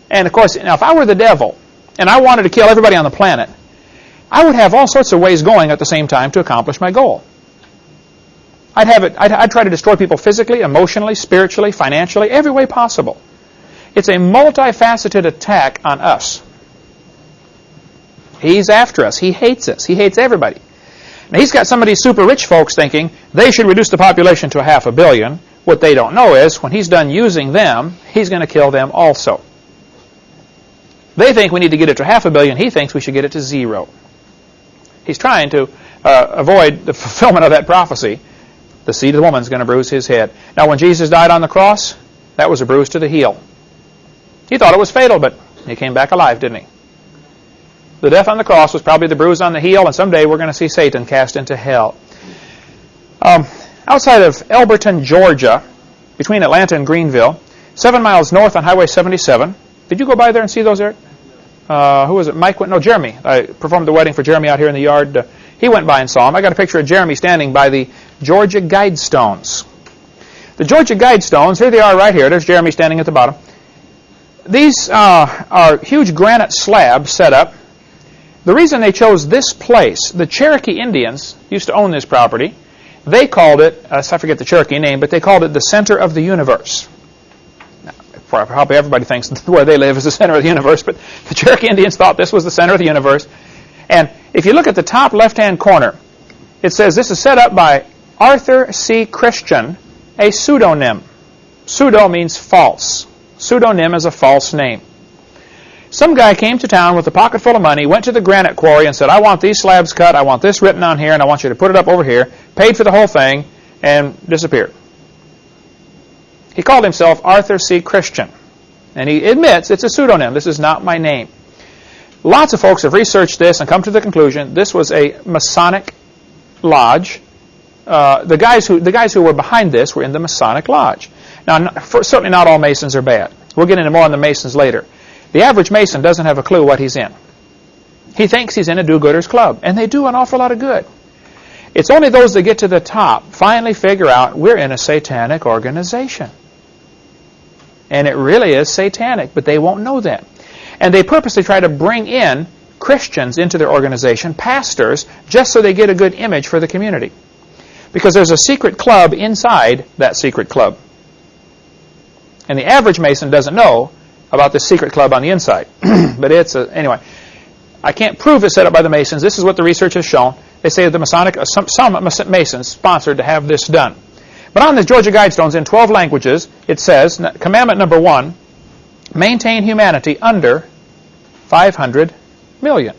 And of course, now if I were the devil and I wanted to kill everybody on the planet, I would have all sorts of ways going at the same time to accomplish my goal. I'd try to destroy people physically, emotionally, spiritually, financially, every way possible. It's a multifaceted attack on us. He's after us. He hates us. He hates everybody. Now, he's got some of these super rich folks thinking they should reduce the population to 500 million. What they don't know is when he's done using them, he's going to kill them also. They think we need to get it to 500 million. He thinks we should get it to 0. He's trying to avoid the fulfillment of that prophecy. The seed of the woman is going to bruise his head. Now, when Jesus died on the cross, that was a bruise to the heel. He thought it was fatal, but he came back alive, didn't he? The death on the cross was probably the bruise on the heel, and someday we're going to see Satan cast into hell. Outside of Elberton, Georgia, between Atlanta and Greenville, 7 miles north on Highway 77. Did you go by there and see those, Eric? Who was it? Mike went? No, Jeremy. I performed the wedding for Jeremy out here in the yard. He went by and saw him. I got a picture of Jeremy standing by the Georgia Guidestones. The Georgia Guidestones, here they are right here. There's Jeremy standing at the bottom. These are huge granite slabs set up. The reason they chose this place, the Cherokee Indians used to own this property. They called it, I forget the Cherokee name, but they called it the center of the universe. Now, probably everybody thinks where they live is the center of the universe, but the Cherokee Indians thought this was the center of the universe. And if you look at the top left-hand corner, it says this is set up by Arthur C. Christian, a pseudonym. Pseudo means false. Pseudonym is a false name. Some guy came to town with a pocket full of money, went to the granite quarry and said, I want these slabs cut, I want this written on here, and I want you to put it up over here, paid for the whole thing, and disappeared. He called himself Arthur C. Christian, and he admits it's a pseudonym. This is not my name. Lots of folks have researched this and come to the conclusion this was a Masonic lodge. The guys who were behind this were in the Masonic lodge. Now, certainly not all Masons are bad. We'll get into more on the Masons later. The average Mason doesn't have a clue what he's in. He thinks he's in a do-gooders club, and they do an awful lot of good. It's only those that get to the top finally figure out we're in a satanic organization. And it really is satanic, but they won't know that. And they purposely try to bring in Christians into their organization, pastors, just so they get a good image for the community. Because there's a secret club inside that secret club. And the average Mason doesn't know about the secret club on the inside. But anyway, I can't prove it's set up by the Masons. This is what the research has shown. They say the Masonic, some Masons sponsored to have this done. But on the Georgia Guidestones in 12 languages, it says, commandment number 1, maintain humanity under 500 million.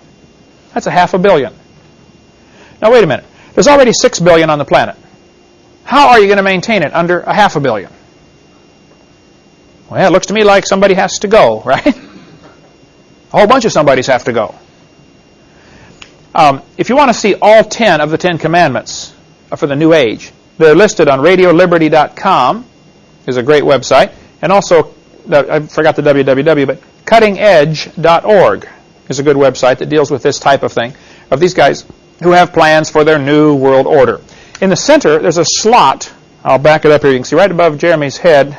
That's a $500 million. Now wait a minute. There's already 6 billion on the planet. How are you going to maintain it under a $500 million? Well, it looks to me like somebody has to go, right? A whole bunch of somebodies have to go. If you want to see all 10 of the 10 commandments for the New Age, they're listed on radioliberty.com, is a great website, and also, I forgot the www, but cuttingedge.org is a good website that deals with this type of thing, of these guys who have plans for their new world order. In the center, there's a slot. I'll back it up here. You can see right above Jeremy's head,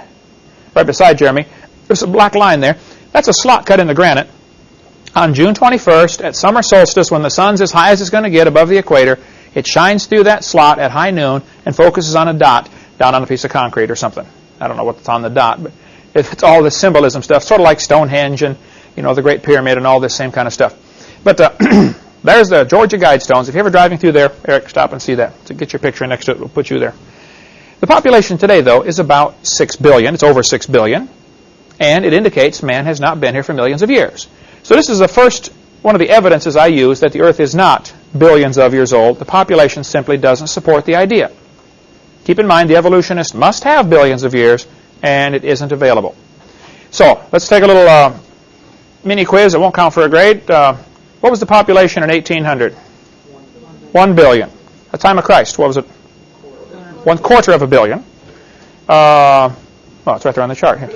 right beside Jeremy, there's a black line there. That's a slot cut in the granite. On June 21st, at summer solstice, when the sun's as high as it's going to get above the equator, it shines through that slot at high noon and focuses on a dot down on a piece of concrete or something. I don't know what's on the dot, but it's all the symbolism stuff, sort of like Stonehenge and the Great Pyramid and all this same kind of stuff. But there's the Georgia Guidestones. If you're ever driving through there, Eric, stop and see that. So get your picture next to it. We'll put you there. The population today, though, is about 6 billion. It's over 6 billion. And it indicates man has not been here for millions of years. So this is the first one of the evidences I use that the Earth is not billions of years old. The population simply doesn't support the idea. Keep in mind, the evolutionists must have billions of years, and it isn't available. So let's take a little mini quiz. It won't count for a grade. What was the population in 1800? 1 billion. At the time of Christ, what was it? 1/4 of a billion. Well, it's right there on the chart here.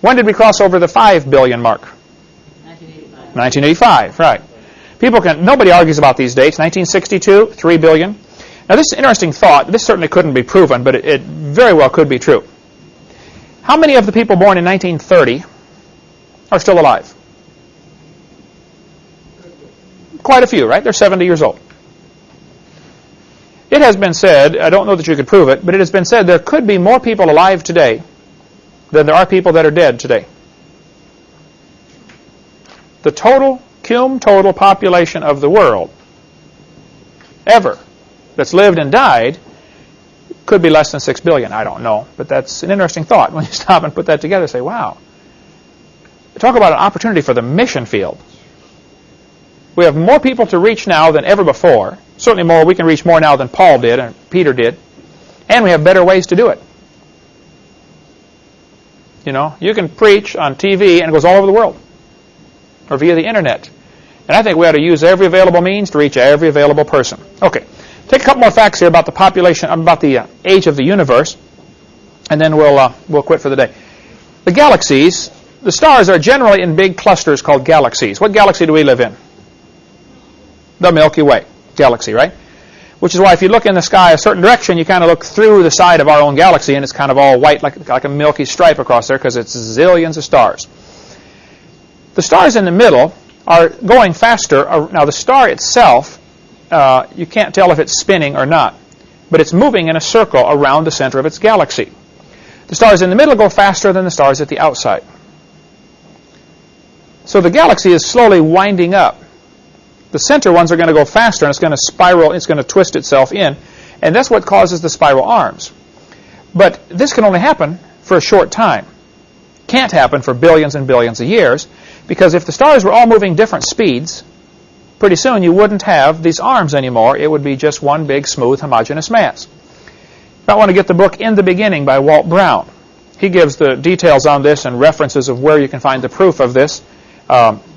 When did we cross over the 5 billion mark? 1985. 1985, right. Nobody argues about these dates. 1962, 3 billion. Now, this is an interesting thought. This certainly couldn't be proven, but it very well could be true. How many of the people born in 1930 are still alive? Quite a few, right? They're 70 years old. It has been said, I don't know that you could prove it, but it has been said there could be more people alive today than there are people that are dead today. The cum total population of the world ever that's lived and died could be less than 6 billion. I don't know, but that's an interesting thought. When you stop and put that together, say, wow. Talk about an opportunity for the mission field. We have more people to reach now than ever before. Certainly more. We can reach more now than Paul did and Peter did. And we have better ways to do it. You can preach on TV and it goes all over the world. Or via the internet. And I think we ought to use every available means to reach every available person. Okay. Take a couple more facts here about the population, about the age of the universe. And then we'll quit for the day. The galaxies, the stars are generally in big clusters called galaxies. What galaxy do we live in? The Milky Way galaxy, right? Which is why if you look in the sky a certain direction, you kind of look through the side of our own galaxy, and it's kind of all white, like a milky stripe across there, because it's zillions of stars. The stars in the middle are going faster. Now, the star itself, you can't tell if it's spinning or not, but it's moving in a circle around the center of its galaxy. The stars in the middle go faster than the stars at the outside. So the galaxy is slowly winding up. The center ones are going to go faster, and it's going to spiral, it's going to twist itself in, and that's what causes the spiral arms. But this can only happen for a short time. Can't happen for billions and billions of years, because if the stars were all moving different speeds, pretty soon you wouldn't have these arms anymore. It would be just one big, smooth, homogeneous mass. You might want to get the book In the Beginning by Walt Brown. He gives the details on this and references of where you can find the proof of this.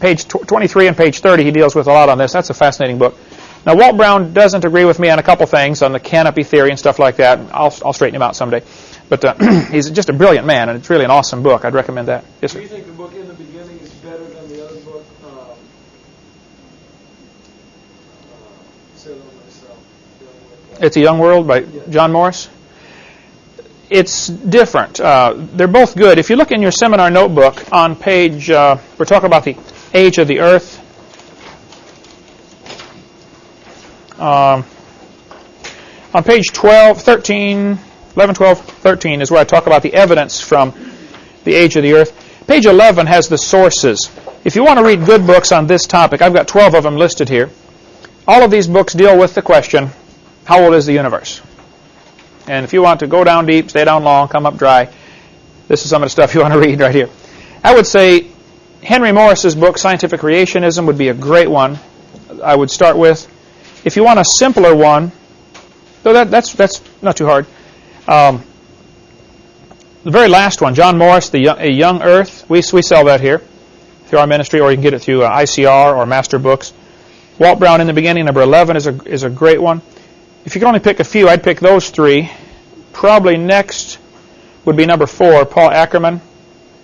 Page 23 and page 30, he deals with a lot on this. That's a fascinating book. Now, Walt Brown doesn't agree with me on a couple things, on the canopy theory and stuff like that. I'll straighten him out someday. But he's just a brilliant man, and it's really an awesome book. I'd recommend that. Yes, sir. Do you think the book In the Beginning is better than the other book, Sail on Myself? It's a Young World by John Morris. It's different. They're both good. If you look in your seminar notebook on page, we're talking about the age of the earth. On page 12, 13, 11, 12, 13 is where I talk about the evidence from the age of the earth. Page 11 has the sources. If you want to read good books on this topic, I've got 12 of them listed here. All of these books deal with the question, how old is the universe? And if you want to go down deep, stay down long, come up dry, this is some of the stuff you want to read right here. I would say Henry Morris's book, Scientific Creationism, would be a great one I would start with. If you want a simpler one, so that's not too hard. The very last one, John Morris, A Young Earth, we sell that here through our ministry, or you can get it through ICR or Master Books. Walt Brown In the Beginning, number 11, is a great one. If you could only pick a few, I'd pick those three. Probably next would be number 4, Paul Ackerman,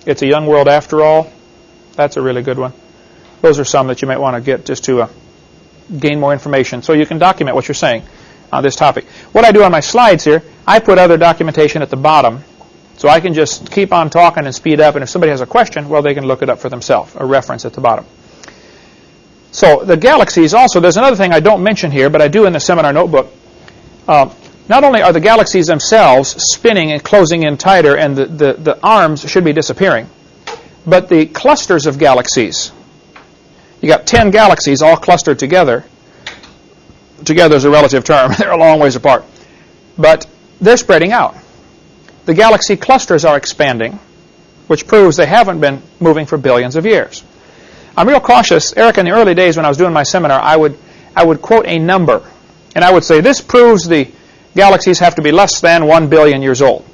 It's a Young World After All. That's a really good one. Those are some that you might want to get just to gain more information so you can document what you're saying on this topic. What I do on my slides here, I put other documentation at the bottom so I can just keep on talking and speed up, and if somebody has a question, well, they can look it up for themselves, a reference at the bottom. So the galaxies also, there's another thing I don't mention here, but I do in the seminar notebook. Not only are the galaxies themselves spinning and closing in tighter, and the arms should be disappearing, but the clusters of galaxies, you got 10 galaxies all clustered together. Together is a relative term. They're a long ways apart. But they're spreading out. The galaxy clusters are expanding, which proves they haven't been moving for billions of years. I'm real cautious. Eric, in the early days when I was doing my seminar, I would quote a number. And I would say, this proves the galaxies have to be less than 1 billion years old.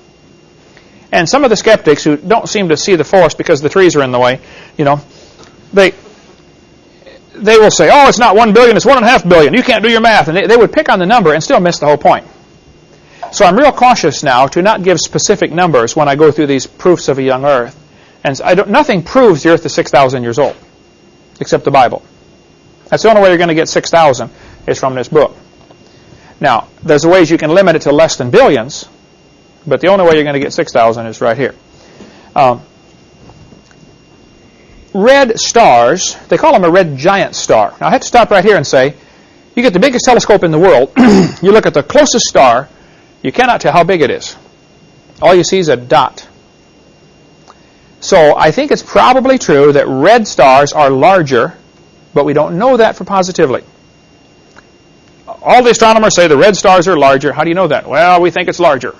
And some of the skeptics who don't seem to see the forest because the trees are in the way, they will say, oh, it's not 1 billion, it's 1.5 billion. You can't do your math. And they would pick on the number and still miss the whole point. So I'm real cautious now to not give specific numbers when I go through these proofs of a young earth. And nothing proves the earth is 6,000 years old, except the Bible. That's the only way you're going to get 6,000 is from this book. Now, there's ways you can limit it to less than billions, but the only way you're going to get 6,000 is right here. Red stars, they call them a red giant star. Now, I have to stop right here and say, you get the biggest telescope in the world, you look at the closest star, you cannot tell how big it is. All you see is a dot. So I think it's probably true that red stars are larger, but we don't know that for positively. All the astronomers say the red stars are larger. How do you know that? Well, we think it's larger.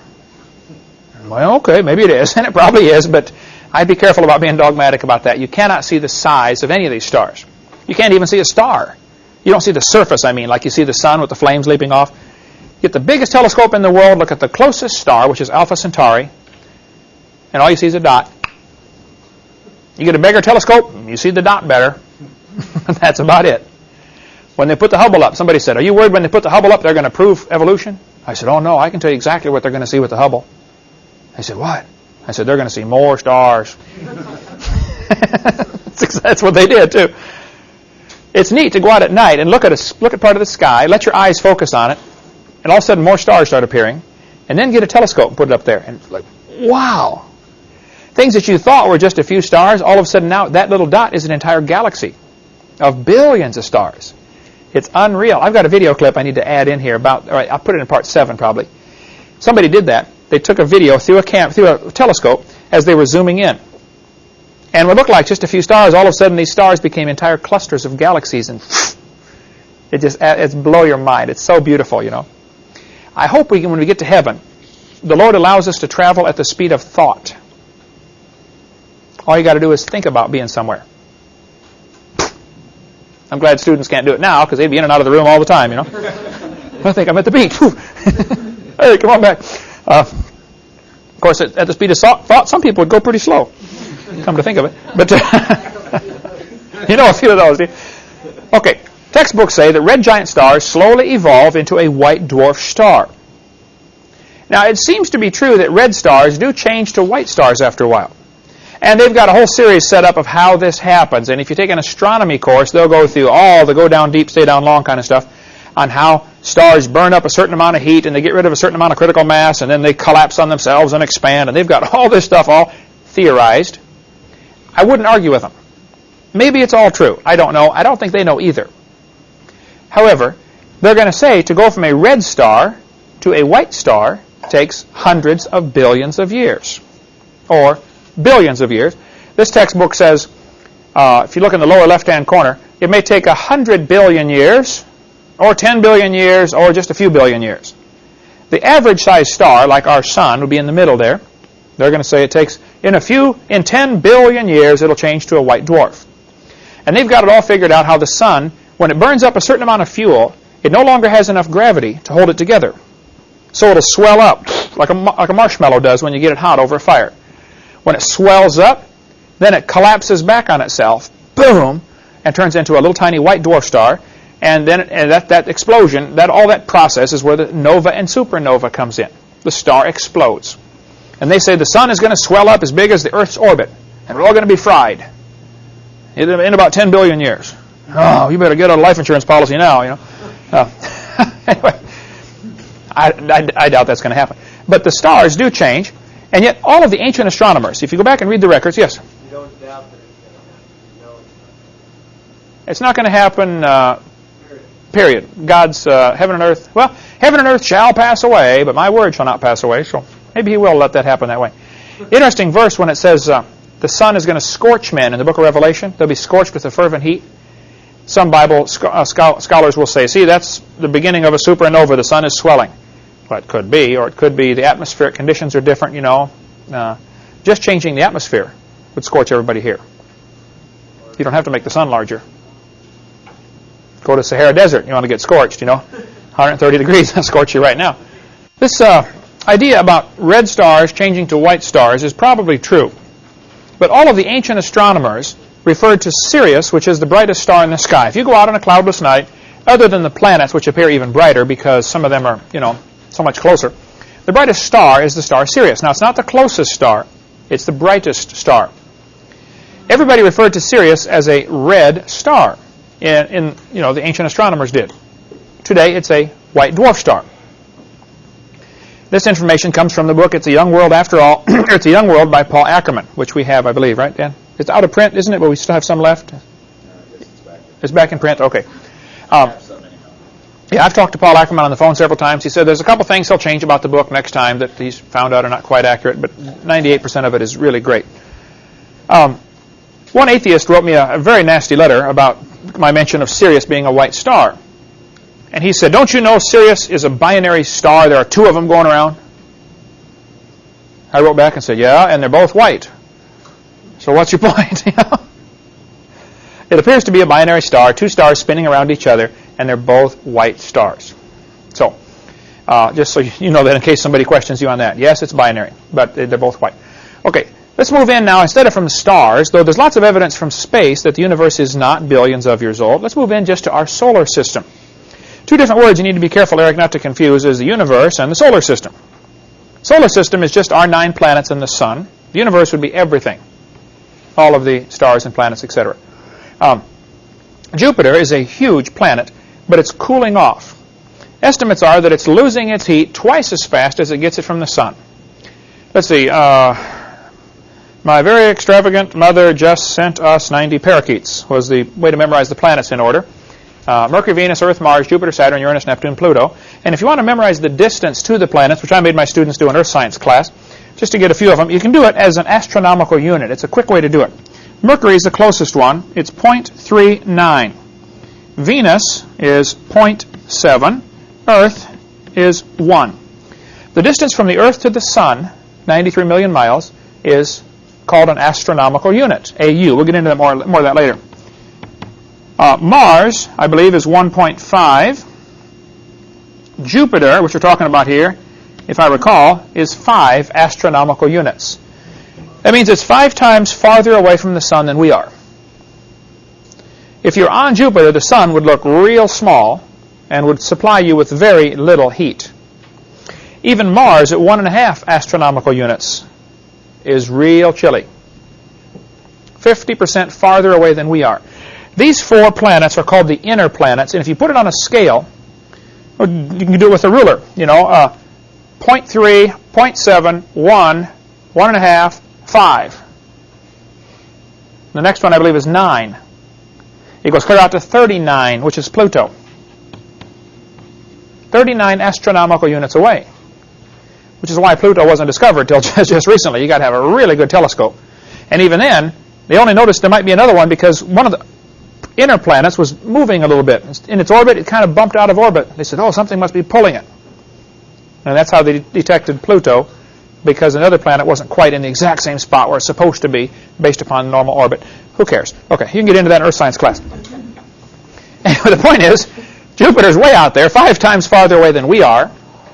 Well, okay, maybe it is, and it probably is, but I'd be careful about being dogmatic about that. You cannot see the size of any of these stars. You can't even see a star. You don't see the surface, like you see the sun with the flames leaping off. Get the biggest telescope in the world, look at the closest star, which is Alpha Centauri, and all you see is a dot. You get a bigger telescope, you see the dot better. That's about it. When they put the Hubble up, somebody said, are you worried when they put the Hubble up they're going to prove evolution? I said, oh no, I can tell you exactly what they're going to see with the Hubble. They said, what? I said, they're going to see more stars. That's what they did too. It's neat to go out at night and look at part of the sky, let your eyes focus on it, and all of a sudden more stars start appearing, and then get a telescope and put it up there. And like, wow! Things that you thought were just a few stars, all of a sudden now that little dot is an entire galaxy of billions of stars. It's unreal. I've got a video clip I need to add in here I'll put it in part 7 probably. Somebody did that. They took a video through a telescope as they were zooming in. And what looked like just a few stars, all of a sudden these stars became entire clusters of galaxies, and it's blow your mind. It's so beautiful, I hope when we get to heaven, the Lord allows us to travel at the speed of thought. All you got to do is think about being somewhere. I'm glad students can't do it now because they'd be in and out of the room all the time, you know. I think I'm at the beach. Hey, come on back. Of course, at the speed of thought, some people would go pretty slow, come to think of it. But you know a few of those, do you? Okay, textbooks say that red giant stars slowly evolve into a white dwarf star. Now, it seems to be true that red stars do change to white stars after a while. And they've got a whole series set up of how this happens. And if you take an astronomy course, they'll go through all the go down deep, stay down long kind of stuff on how stars burn up a certain amount of heat and they get rid of a certain amount of critical mass and then they collapse on themselves and expand. And they've got all this stuff all theorized. I wouldn't argue with them. Maybe it's all true. I don't know. I don't think they know either. However, they're going to say to go from a red star to a white star takes hundreds of billions of years. Or billions of years. This textbook says, if you look in the lower left-hand corner, it may take 100 billion years, or 10 billion years, or just a few billion years. The average size star, like our sun, would be in the middle there. They're going to say it takes, in 10 billion years, it'll change to a white dwarf. And they've got it all figured out how the sun, when it burns up a certain amount of fuel, it no longer has enough gravity to hold it together. So it'll swell up, like a marshmallow does when you get it hot over a fire. When it swells up, then it collapses back on itself, boom, and turns into a little tiny white dwarf star. And then that explosion, all that process is where the nova and supernova comes in. The star explodes. And they say the sun is going to swell up as big as the Earth's orbit, and we're all going to be fried in about 10 billion years. Oh, you better get a life insurance policy now, you know. Anyway, I doubt that's going to happen. But the stars do change. And yet, all of the ancient astronomers, if you go back and read the records, yes? You don't doubt that it's going to happen. You know it's not. It's not going to happen, period. God's heaven and earth, well, heaven and earth shall pass away, but my word shall not pass away. So maybe he will let that happen that way. Interesting verse when it says the sun is going to scorch men in the book of Revelation. They'll be scorched with a fervent heat. Some Bible scholars will say, see, that's the beginning of a supernova. The sun is swelling. Well, it could be, or it could be the atmospheric conditions are different, you know. Just changing the atmosphere would scorch everybody here. You don't have to make the sun larger. Go to Sahara Desert, you want to get scorched, you know. 130 degrees, that'll scorch you right now. This idea about red stars changing to white stars is probably true. But all of the ancient astronomers referred to Sirius, which is the brightest star in the sky. If you go out on a cloudless night, other than the planets, which appear even brighter because some of them are, you know, so much closer, the brightest star is the star Sirius. Now, it's not the closest star. It's the brightest star. Everybody referred to Sirius as a red star. In you know, the ancient astronomers did. Today, it's a white dwarf star. This information comes from the book It's a Young World After All. It's a Young World by Paul Ackerman, which we have, I believe, right, Dan? It's out of print, isn't it? But we still have some left. It's back in print. Okay. Yeah, I've talked to Paul Ackerman on the phone several times. He said there's a couple things he'll change about the book next time that he's found out are not quite accurate, but 98% of it is really great. One atheist wrote me a very nasty letter about my mention of Sirius being a white star. And he said, don't you know Sirius is a binary star? There are two of them going around. I wrote back and said, yeah, and they're both white. So what's your point? It appears to be a binary star, two stars spinning around each other, and they're both white stars. So, just so you know that in case somebody questions you on that. Yes, it's binary, but they're both white. Okay, let's move in now. Instead of from stars, though there's lots of evidence from space that the universe is not billions of years old, let's move in just to our solar system. Two different words you need to be careful, Eric, not to confuse is the universe and the solar system. Solar system is just our 9 planets and the sun. The universe would be everything. All of the stars and planets, etc. Jupiter is a huge planet, but it's cooling off. Estimates are that it's losing its heat twice as fast as it gets it from the sun. Let's see. My very extravagant mother just sent us 90 parakeets, was the way to memorize the planets in order. Mercury, Venus, Earth, Mars, Jupiter, Saturn, Uranus, Neptune, Pluto. And if you want to memorize the distance to the planets, which I made my students do in Earth Science class, just to get a few of them, you can do it as an astronomical unit. It's a quick way to do it. Mercury is the closest one. It's 0.39. Venus is 0.7. Earth is 1. The distance from the Earth to the Sun, 93 million miles, is called an astronomical unit, AU. We'll get into that more of that later. Mars, I believe, is 1.5. Jupiter, which we're talking about here, if I recall, is 5 astronomical units. That means it's 5 times farther away from the Sun than we are. If you're on Jupiter, the Sun would look real small and would supply you with very little heat. Even Mars, at 1.5 astronomical units, is real chilly. 50% farther away than we are. These 4 planets are called the inner planets, and if you put it on a scale, you can do it with a ruler, 0.3, 0.7, 1, 1.5, 5. The next one, I believe, is 9. It goes clear out to 39, which is Pluto. 39 astronomical units away, which is why Pluto wasn't discovered until just recently. You've got to have a really good telescope. And even then, they only noticed there might be another one because one of the inner planets was moving a little bit. In its orbit, it kind of bumped out of orbit. They said, oh, something must be pulling it. And that's how they detected Pluto, because another planet wasn't quite in the exact same spot where it's supposed to be based upon normal orbit. Who cares? Okay, you can get into that in Earth Science class. Anyway, the point is, Jupiter's way out there, 5 times farther away than we are,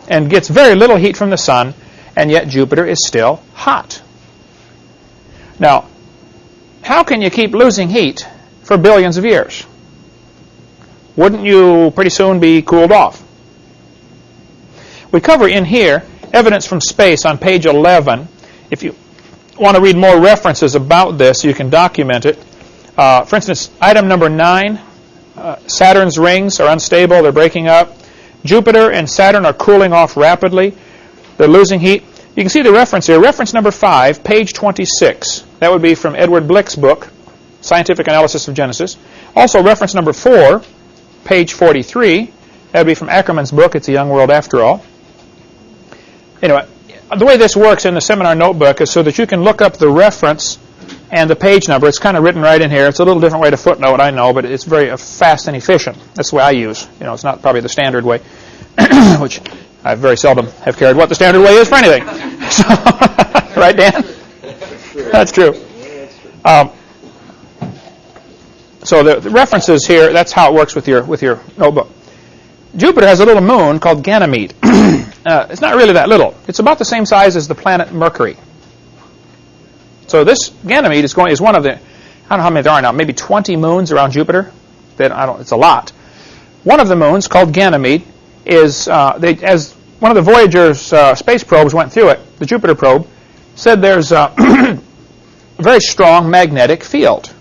and gets very little heat from the Sun, and yet Jupiter is still hot. Now, how can you keep losing heat for billions of years? Wouldn't you pretty soon be cooled off? We cover in here evidence from space on page 11. If you want to read more references about this, you can document it. For instance, item number 9, Saturn's rings are unstable, they're breaking up. Jupiter and Saturn are cooling off rapidly. They're losing heat. You can see the reference here. Reference number 5, page 26. That would be from Edward Blick's book, Scientific Analysis of Genesis. Also, reference number 4, page 43. That would be from Ackerman's book, It's a Young World After All. Anyway, the way this works in the seminar notebook is so that you can look up the reference and the page number. It's kind of written right in here. It's a little different way to footnote, I know, but it's very fast and efficient. That's the way I use. It's not probably the standard way, which I very seldom have cared what the standard way is for anything. So, right, Dan? That's true. So the references here, that's how it works with your notebook. Jupiter has a little moon called Ganymede. It's not really that little. It's about the same size as the planet Mercury. So this Ganymede is one of the, I don't know how many there are now, maybe 20 moons around Jupiter. It's a lot. One of the moons, called Ganymede, is, as one of the Voyager's space probes went through it, the Jupiter probe, said there's a very strong magnetic field.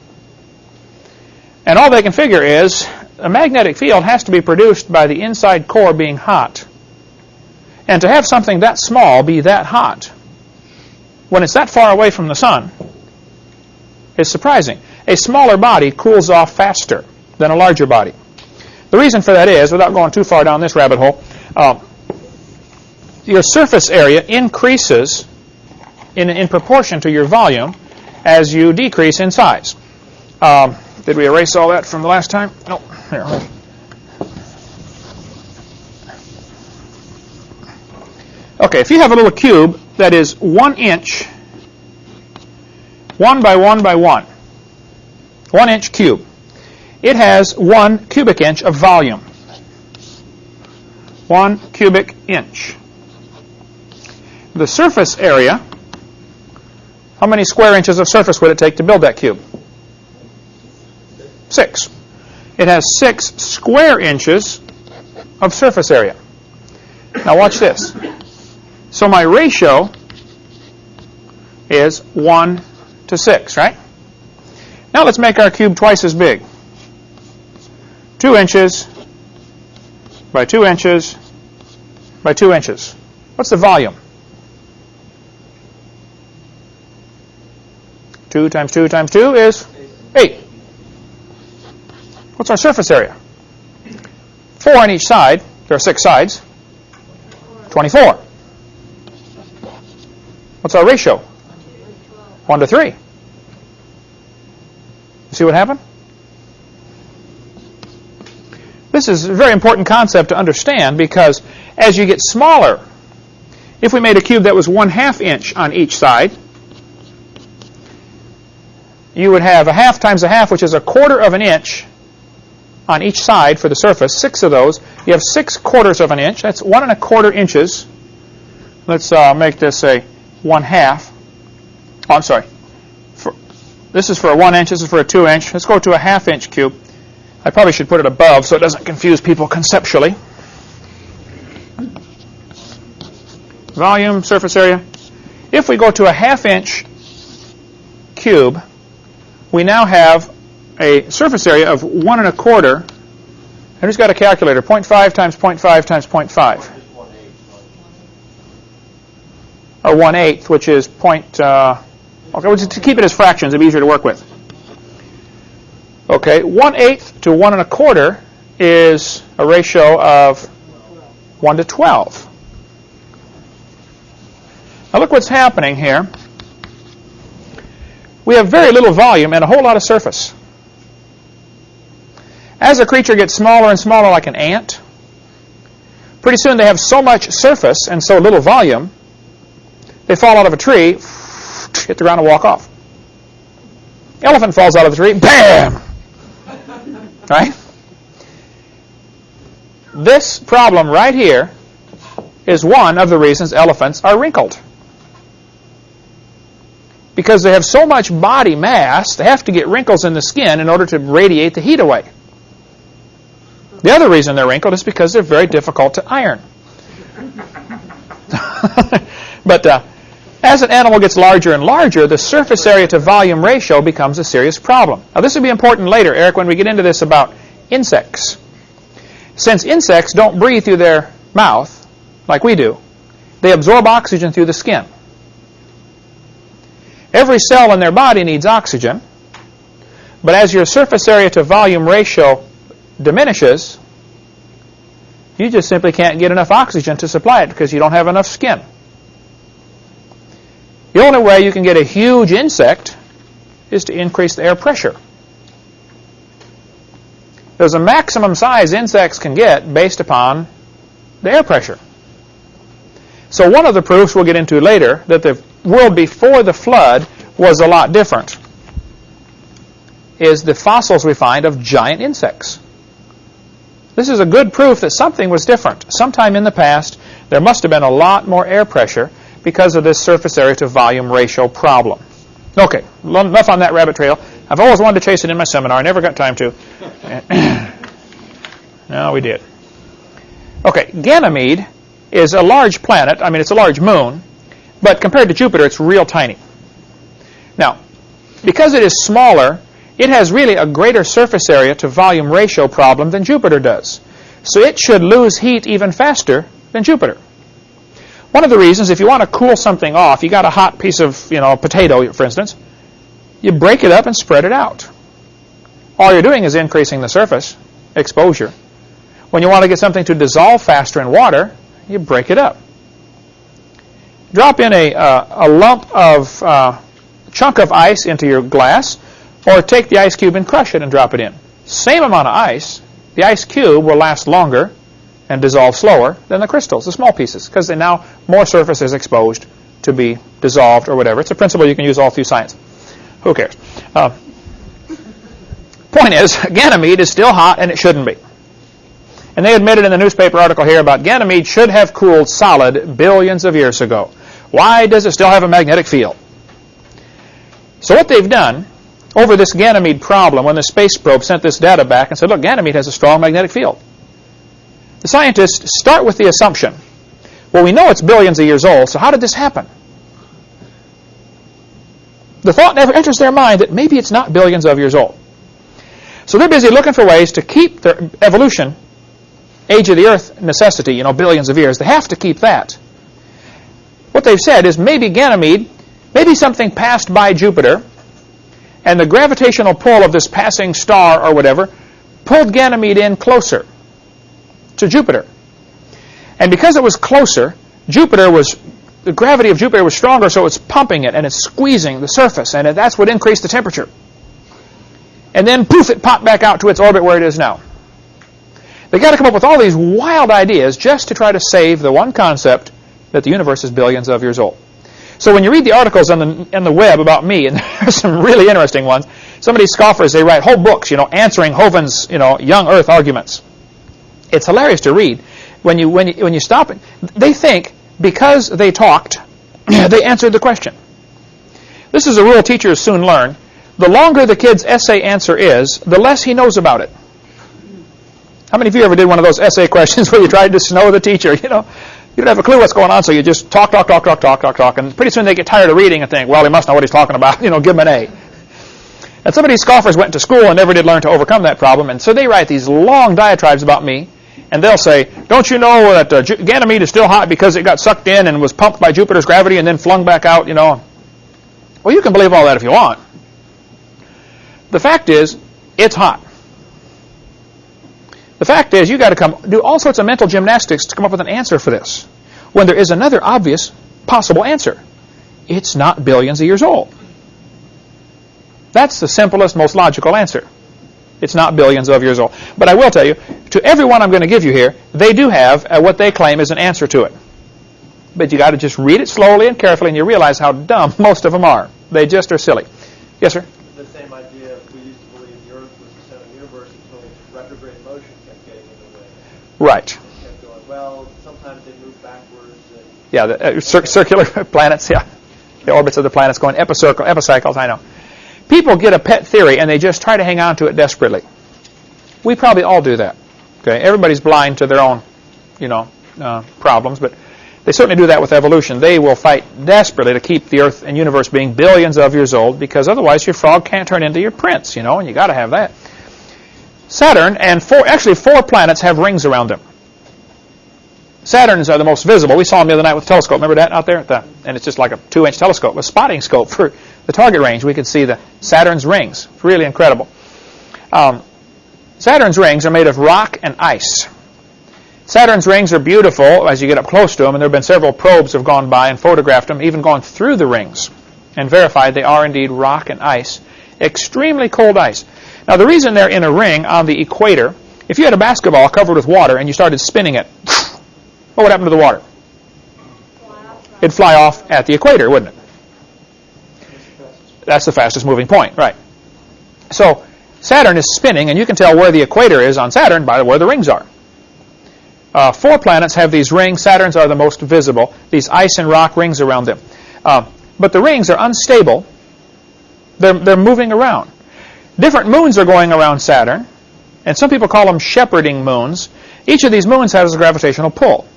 And all they can figure is a magnetic field has to be produced by the inside core being hot. And to have something that small be that hot, when it's that far away from the Sun, is surprising. A smaller body cools off faster than a larger body. The reason for that is, without going too far down this rabbit hole, your surface area increases in proportion to your volume as you decrease in size. Did we erase all that from the last time? No. Here. Okay, if you have a little cube that is 1 inch, 1 by 1 by 1, 1 inch cube, it has 1 cubic inch of volume. 1 cubic inch. The surface area, how many square inches of surface would it take to build that cube? 6. It has 6 square inches of surface area. Now watch this. So my ratio is 1 to 6, right? Now let's make our cube twice as big. 2 inches by 2 inches by 2 inches. What's the volume? 2 times 2 times 2 is 8. What's our surface area? 4 on each side. There are 6 sides. 24. What's our ratio? 1 to 3. You see what happened? This is a very important concept to understand because as you get smaller, if we made a cube that was 1/2 inch on each side, you would have 1/2 times 1/2, which is 1/4 of an inch on each side for the surface. 6 of those. You have 6/4 of an inch. That's 1 1/4 inches. Let's make this a 1/2. Oh, I'm sorry. This is for a 1 inch. This is for a 2 inch. Let's go to a 1/2 inch cube. I probably should put it above so it doesn't confuse people conceptually. Volume, surface area. If we go to a 1/2 inch cube, we now have a surface area of 1 1/4. And who's got a calculator? 0.5 times 0.5 times 0.5. Or 1/8, which is okay, we'll just keep it as fractions. It'll be easier to work with. Okay, 1/8 to 1 1/4 is a ratio of 1 to 12. Now look what's happening here. We have very little volume and a whole lot of surface. As a creature gets smaller and smaller like an ant, pretty soon they have so much surface and so little volume, they fall out of a tree, hit the ground and walk off. Elephant falls out of the tree, bam! Right? This problem right here is one of the reasons elephants are wrinkled. Because they have so much body mass, they have to get wrinkles in the skin in order to radiate the heat away. The other reason they're wrinkled is because they're very difficult to iron. But as an animal gets larger and larger, the surface area to volume ratio becomes a serious problem. Now this will be important later, Eric, when we get into this about insects. Since insects don't breathe through their mouth like we do, they absorb oxygen through the skin. Every cell in their body needs oxygen, but as your surface area to volume ratio diminishes, you just simply can't get enough oxygen to supply it because you don't have enough skin. The only way you can get a huge insect is to increase the air pressure. There's a maximum size insects can get based upon the air pressure. So one of the proofs we'll get into later that the world before the flood was a lot different is the fossils we find of giant insects. This is a good proof that something was different. Sometime in the past, there must have been a lot more air pressure because of this surface area to volume ratio problem. Okay, enough on that rabbit trail. I've always wanted to chase it in my seminar. I never got time to. No, we did. Okay, Ganymede is a large planet. I mean, it's a large moon, but compared to Jupiter, it's real tiny. Now, because it is smaller, it has really a greater surface area to volume ratio problem than Jupiter does. So it should lose heat even faster than Jupiter. One of the reasons, if you want to cool something off, you got a hot piece of, potato, for instance, you break it up and spread it out. All you're doing is increasing the surface exposure. When you want to get something to dissolve faster in water, you break it up. Drop in a lump of chunk of ice into your glass, or take the ice cube and crush it and drop it in. Same amount of ice, the ice cube will last longer and dissolve slower than the crystals, the small pieces, because they now more surface is exposed to be dissolved or whatever. It's a principle you can use all through science. Who cares? Point is, Ganymede is still hot and it shouldn't be. And they admitted in the newspaper article here about Ganymede should have cooled solid billions of years ago. Why does it still have a magnetic field? So what they've done over this Ganymede problem, when the space probe sent this data back and said, look, Ganymede has a strong magnetic field. The scientists start with the assumption, well, we know it's billions of years old, so how did this happen? The thought never enters their mind that maybe it's not billions of years old. So they're busy looking for ways to keep their evolution, age of the Earth necessity, billions of years. They have to keep that. What they've said is maybe Ganymede, maybe something passed by Jupiter, and the gravitational pull of this passing star or whatever pulled Ganymede in closer to Jupiter. And because it was closer, the gravity of Jupiter was stronger, so it's pumping it and it's squeezing the surface, and that's what increased the temperature. And then, poof, it popped back out to its orbit where it is now. They've got to come up with all these wild ideas just to try to save the one concept, that the universe is billions of years old. So when you read the articles on the web about me, and there's some really interesting ones, some of these scoffers, they write whole books, answering Hovind's, young Earth arguments. It's hilarious to read. When you stop it, they think because they talked, they answered the question. This is a rule teachers soon learn. The longer the kid's essay answer is, the less he knows about it. How many of you ever did one of those essay questions where you tried to snow the teacher? You don't have a clue what's going on, so you just talk, and pretty soon they get tired of reading and think, well, he must know what he's talking about. Give him an A. And some of these scoffers went to school and never did learn to overcome that problem, and so they write these long diatribes about me, and they'll say, don't you know that Ganymede is still hot because it got sucked in and was pumped by Jupiter's gravity and then flung back out, Well, you can believe all that if you want. The fact is, it's hot. The fact is, you got to do all sorts of mental gymnastics to come up with an answer for this, when there is another obvious possible answer. It's not billions of years old. That's the simplest, most logical answer. It's not billions of years old. But I will tell you, to everyone I'm going to give you here, they do have what they claim is an answer to it. But you got to just read it slowly and carefully, and you realize how dumb most of them are. They just are silly. Yes, sir? The same idea, we used to believe the Earth was the center of the universe until retrograde motion kept getting in the way. Right. It kept going, well, sometimes they move backwards. And Yeah, the circular planets, yeah. The orbits of the planets going epicycles, I know. People get a pet theory, and they just try to hang on to it desperately. We probably all do that. Okay, everybody's blind to their own, problems, but they certainly do that with evolution. They will fight desperately to keep the Earth and universe being billions of years old, because otherwise your frog can't turn into your prince, and you got to have that. Saturn and four planets have rings around them. Saturns are the most visible. We saw them the other night with a telescope. Remember that out there? And it's just like a 2-inch telescope, a spotting scope for the target range. We could see the Saturn's rings. It's really incredible. Saturn's rings are made of rock and ice. Saturn's rings are beautiful as you get up close to them, and there have been several probes have gone by and photographed them, even gone through the rings, and verified they are indeed rock and ice. Extremely cold ice. Now, the reason they're in a ring on the equator, if you had a basketball covered with water and you started spinning it, what would happen to the water? It'd fly off at the equator, wouldn't it? That's the fastest moving point, right. So Saturn is spinning, and you can tell where the equator is on Saturn by where the rings are. 4 planets have these rings. Saturn's are the most visible, these ice and rock rings around them. But the rings are unstable. They're moving around. Different moons are going around Saturn, and some people call them shepherding moons. Each of these moons has a gravitational pull.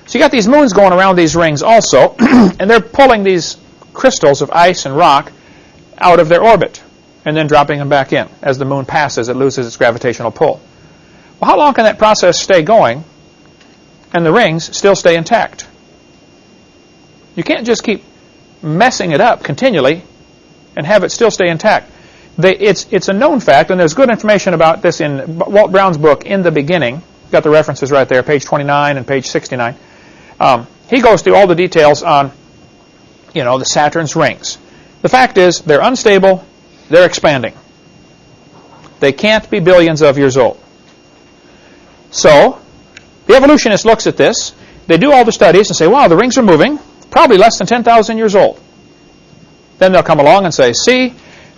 So you got these moons going around these rings also, and they're pulling these crystals of ice and rock out of their orbit and then dropping them back in. As the moon passes, it loses its gravitational pull. Well, how long can that process stay going and the rings still stay intact? You can't just keep messing it up continually and have it still stay intact. It's a known fact, and there's good information about this in Walt Brown's book, In the Beginning. Got the references right there, page 29 and page 69. He goes through all the details on, the Saturn's rings. The fact is, they're unstable, they're expanding. They can't be billions of years old. So, the evolutionist looks at this, they do all the studies and say, wow, the rings are moving, probably less than 10,000 years old. Then they'll come along and say, see,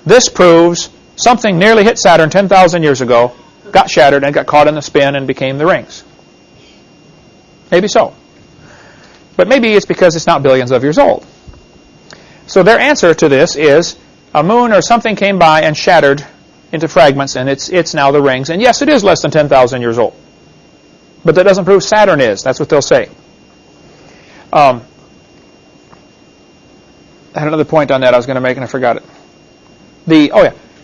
this proves something nearly hit Saturn 10,000 years ago, got shattered, and got caught in the spin and became the rings. Maybe so. But maybe it's because it's not billions of years old. So their answer to this is a moon or something came by and shattered into fragments, and it's now the rings. And yes, it is less than 10,000 years old. But that doesn't prove Saturn is. That's what they'll say. I had another point on that I was going to make, and I forgot it.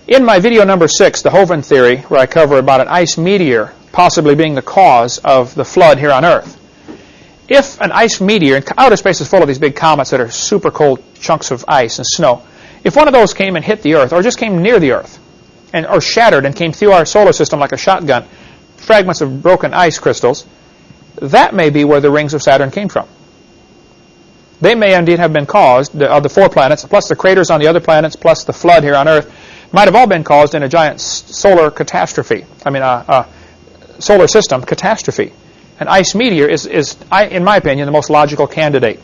In my video number 6, the Hovind theory, where I cover about an ice meteor possibly being the cause of the flood here on Earth. If an ice meteor, and outer space is full of these big comets that are super cold chunks of ice and snow, if one of those came and hit the Earth, or just came near the Earth, or shattered and came through our solar system like a shotgun, fragments of broken ice crystals, that may be where the rings of Saturn came from. They may indeed have been caused, the 4 planets, plus the craters on the other planets, plus the flood here on Earth, might have all been caused in a giant solar catastrophe. Solar system catastrophe. an ice meteor is in my opinion, the most logical candidate.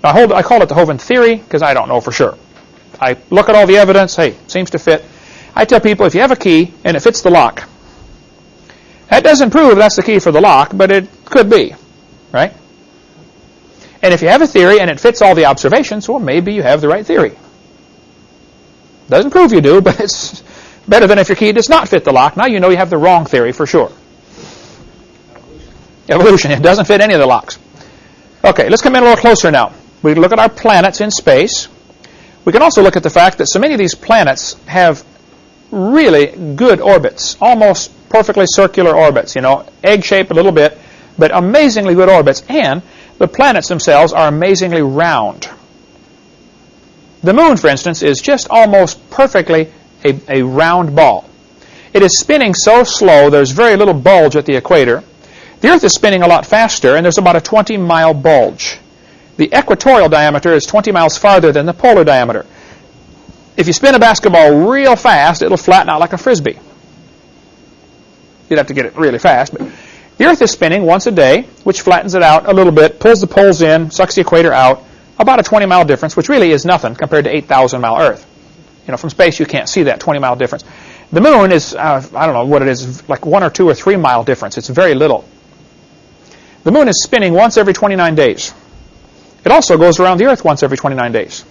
Now, I call it the Hovind theory because I don't know for sure. I look at all the evidence. Hey, seems to fit. I tell people if you have a key and it fits the lock, that doesn't prove that's the key for the lock, but it could be, right? And if you have a theory and it fits all the observations, well, maybe you have the right theory. Doesn't prove you do, but it's better than if your key does not fit the lock. Now you know you have the wrong theory for sure. Evolution. It doesn't fit any of the locks. Okay, let's come in a little closer now. We can look at our planets in space. We can also look at the fact that so many of these planets have really good orbits, almost perfectly circular orbits, egg-shaped a little bit, but amazingly good orbits. And the planets themselves are amazingly round. The moon, for instance, is just almost perfectly a round ball. It is spinning so slow, there's very little bulge at the equator. The Earth is spinning a lot faster, and there's about a 20-mile bulge. The equatorial diameter is 20 miles farther than the polar diameter. If you spin a basketball real fast, it'll flatten out like a frisbee. You'd have to get it really fast. But the Earth is spinning once a day, which flattens it out a little bit, pulls the poles in, sucks the equator out, about a 20-mile difference, which really is nothing compared to 8,000-mile Earth. From space, you can't see that 20-mile difference. The moon is, I don't know what it is, like 1 or 2 or 3 mile difference. It's very little. The moon is spinning once every 29 days. It also goes around the Earth once every 29 days,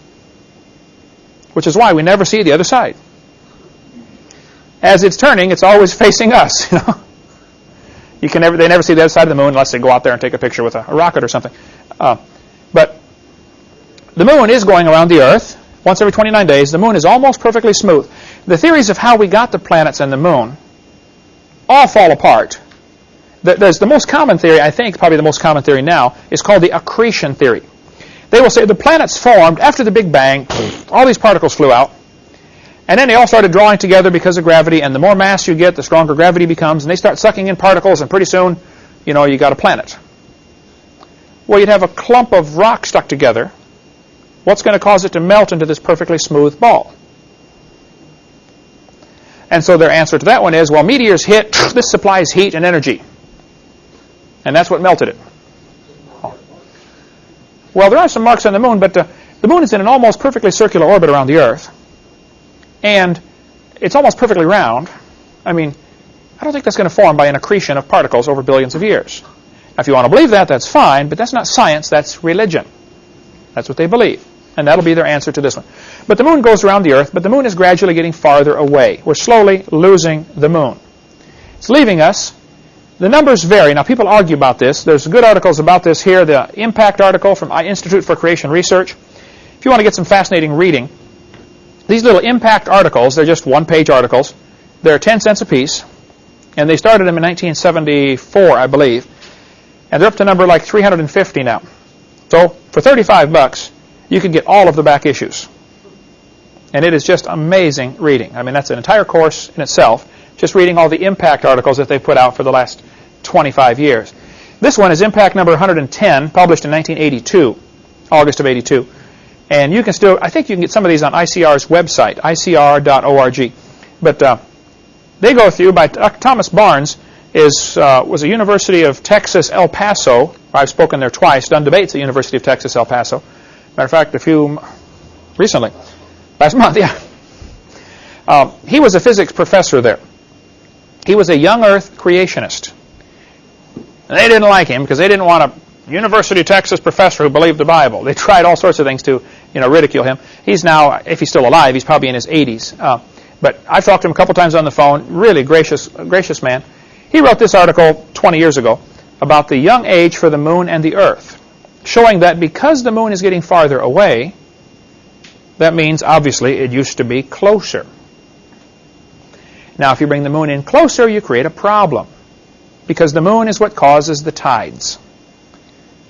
which is why we never see the other side. As it's turning, it's always facing us. They never see the other side of the moon unless they go out there and take a picture with a rocket or something. But the moon is going around the Earth once every 29 days. The moon is almost perfectly smooth. The theories of how we got the planets and the moon all fall apart. There's the most common theory, I think, probably the most common theory now, is called the accretion theory. They will say the planets formed after the Big Bang, all these particles flew out, and then they all started drawing together because of gravity, and the more mass you get, the stronger gravity becomes, and they start sucking in particles, and pretty soon, you got a planet. Well, you'd have a clump of rock stuck together. What's going to cause it to melt into this perfectly smooth ball? And so their answer to that one is, well, meteors hit, this supplies heat and energy. And that's what melted it. Well, there are some marks on the moon, but the moon is in an almost perfectly circular orbit around the Earth. And it's almost perfectly round. I mean, I don't think that's going to form by an accretion of particles over billions of years. Now, if you want to believe that, that's fine, but that's not science, that's religion. That's what they believe. And that'll be their answer to this one. But the moon goes around the Earth, but the moon is gradually getting farther away. We're slowly losing the moon. It's leaving us. The numbers vary. Now, people argue about this. There's good articles about this here. The impact article from Institute for Creation Research. If you want to get some fascinating reading, these little impact articles, they're just one-page articles. They're 10 cents a piece. And they started them in 1974, I believe. And they're up to number like 350 now. So, for $35, you can get all of the back issues. And it is just amazing reading. I mean, that's an entire course in itself, just reading all the impact articles that they've put out for the last 25 years. This one is impact number 110, published in 1982, August of 82. And you can still, I think you can get some of these on ICR's website, icr.org. But they go through, by Thomas Barnes, was a University of Texas, El Paso. I've spoken there twice, done debates at University of Texas, El Paso. Matter of fact, recently, last month, yeah. He was a physics professor there. He was a young Earth creationist. And they didn't like him because they didn't want a University of Texas professor who believed the Bible. They tried all sorts of things to, ridicule him. He's now, if he's still alive, he's probably in his 80s. But I've talked to him a couple times on the phone. Really gracious man. He wrote this article 20 years ago about the young age for the moon and the Earth, showing that because the moon is getting farther away, that means, obviously, it used to be closer. Now, if you bring the moon in closer, you create a problem, because the moon is what causes the tides.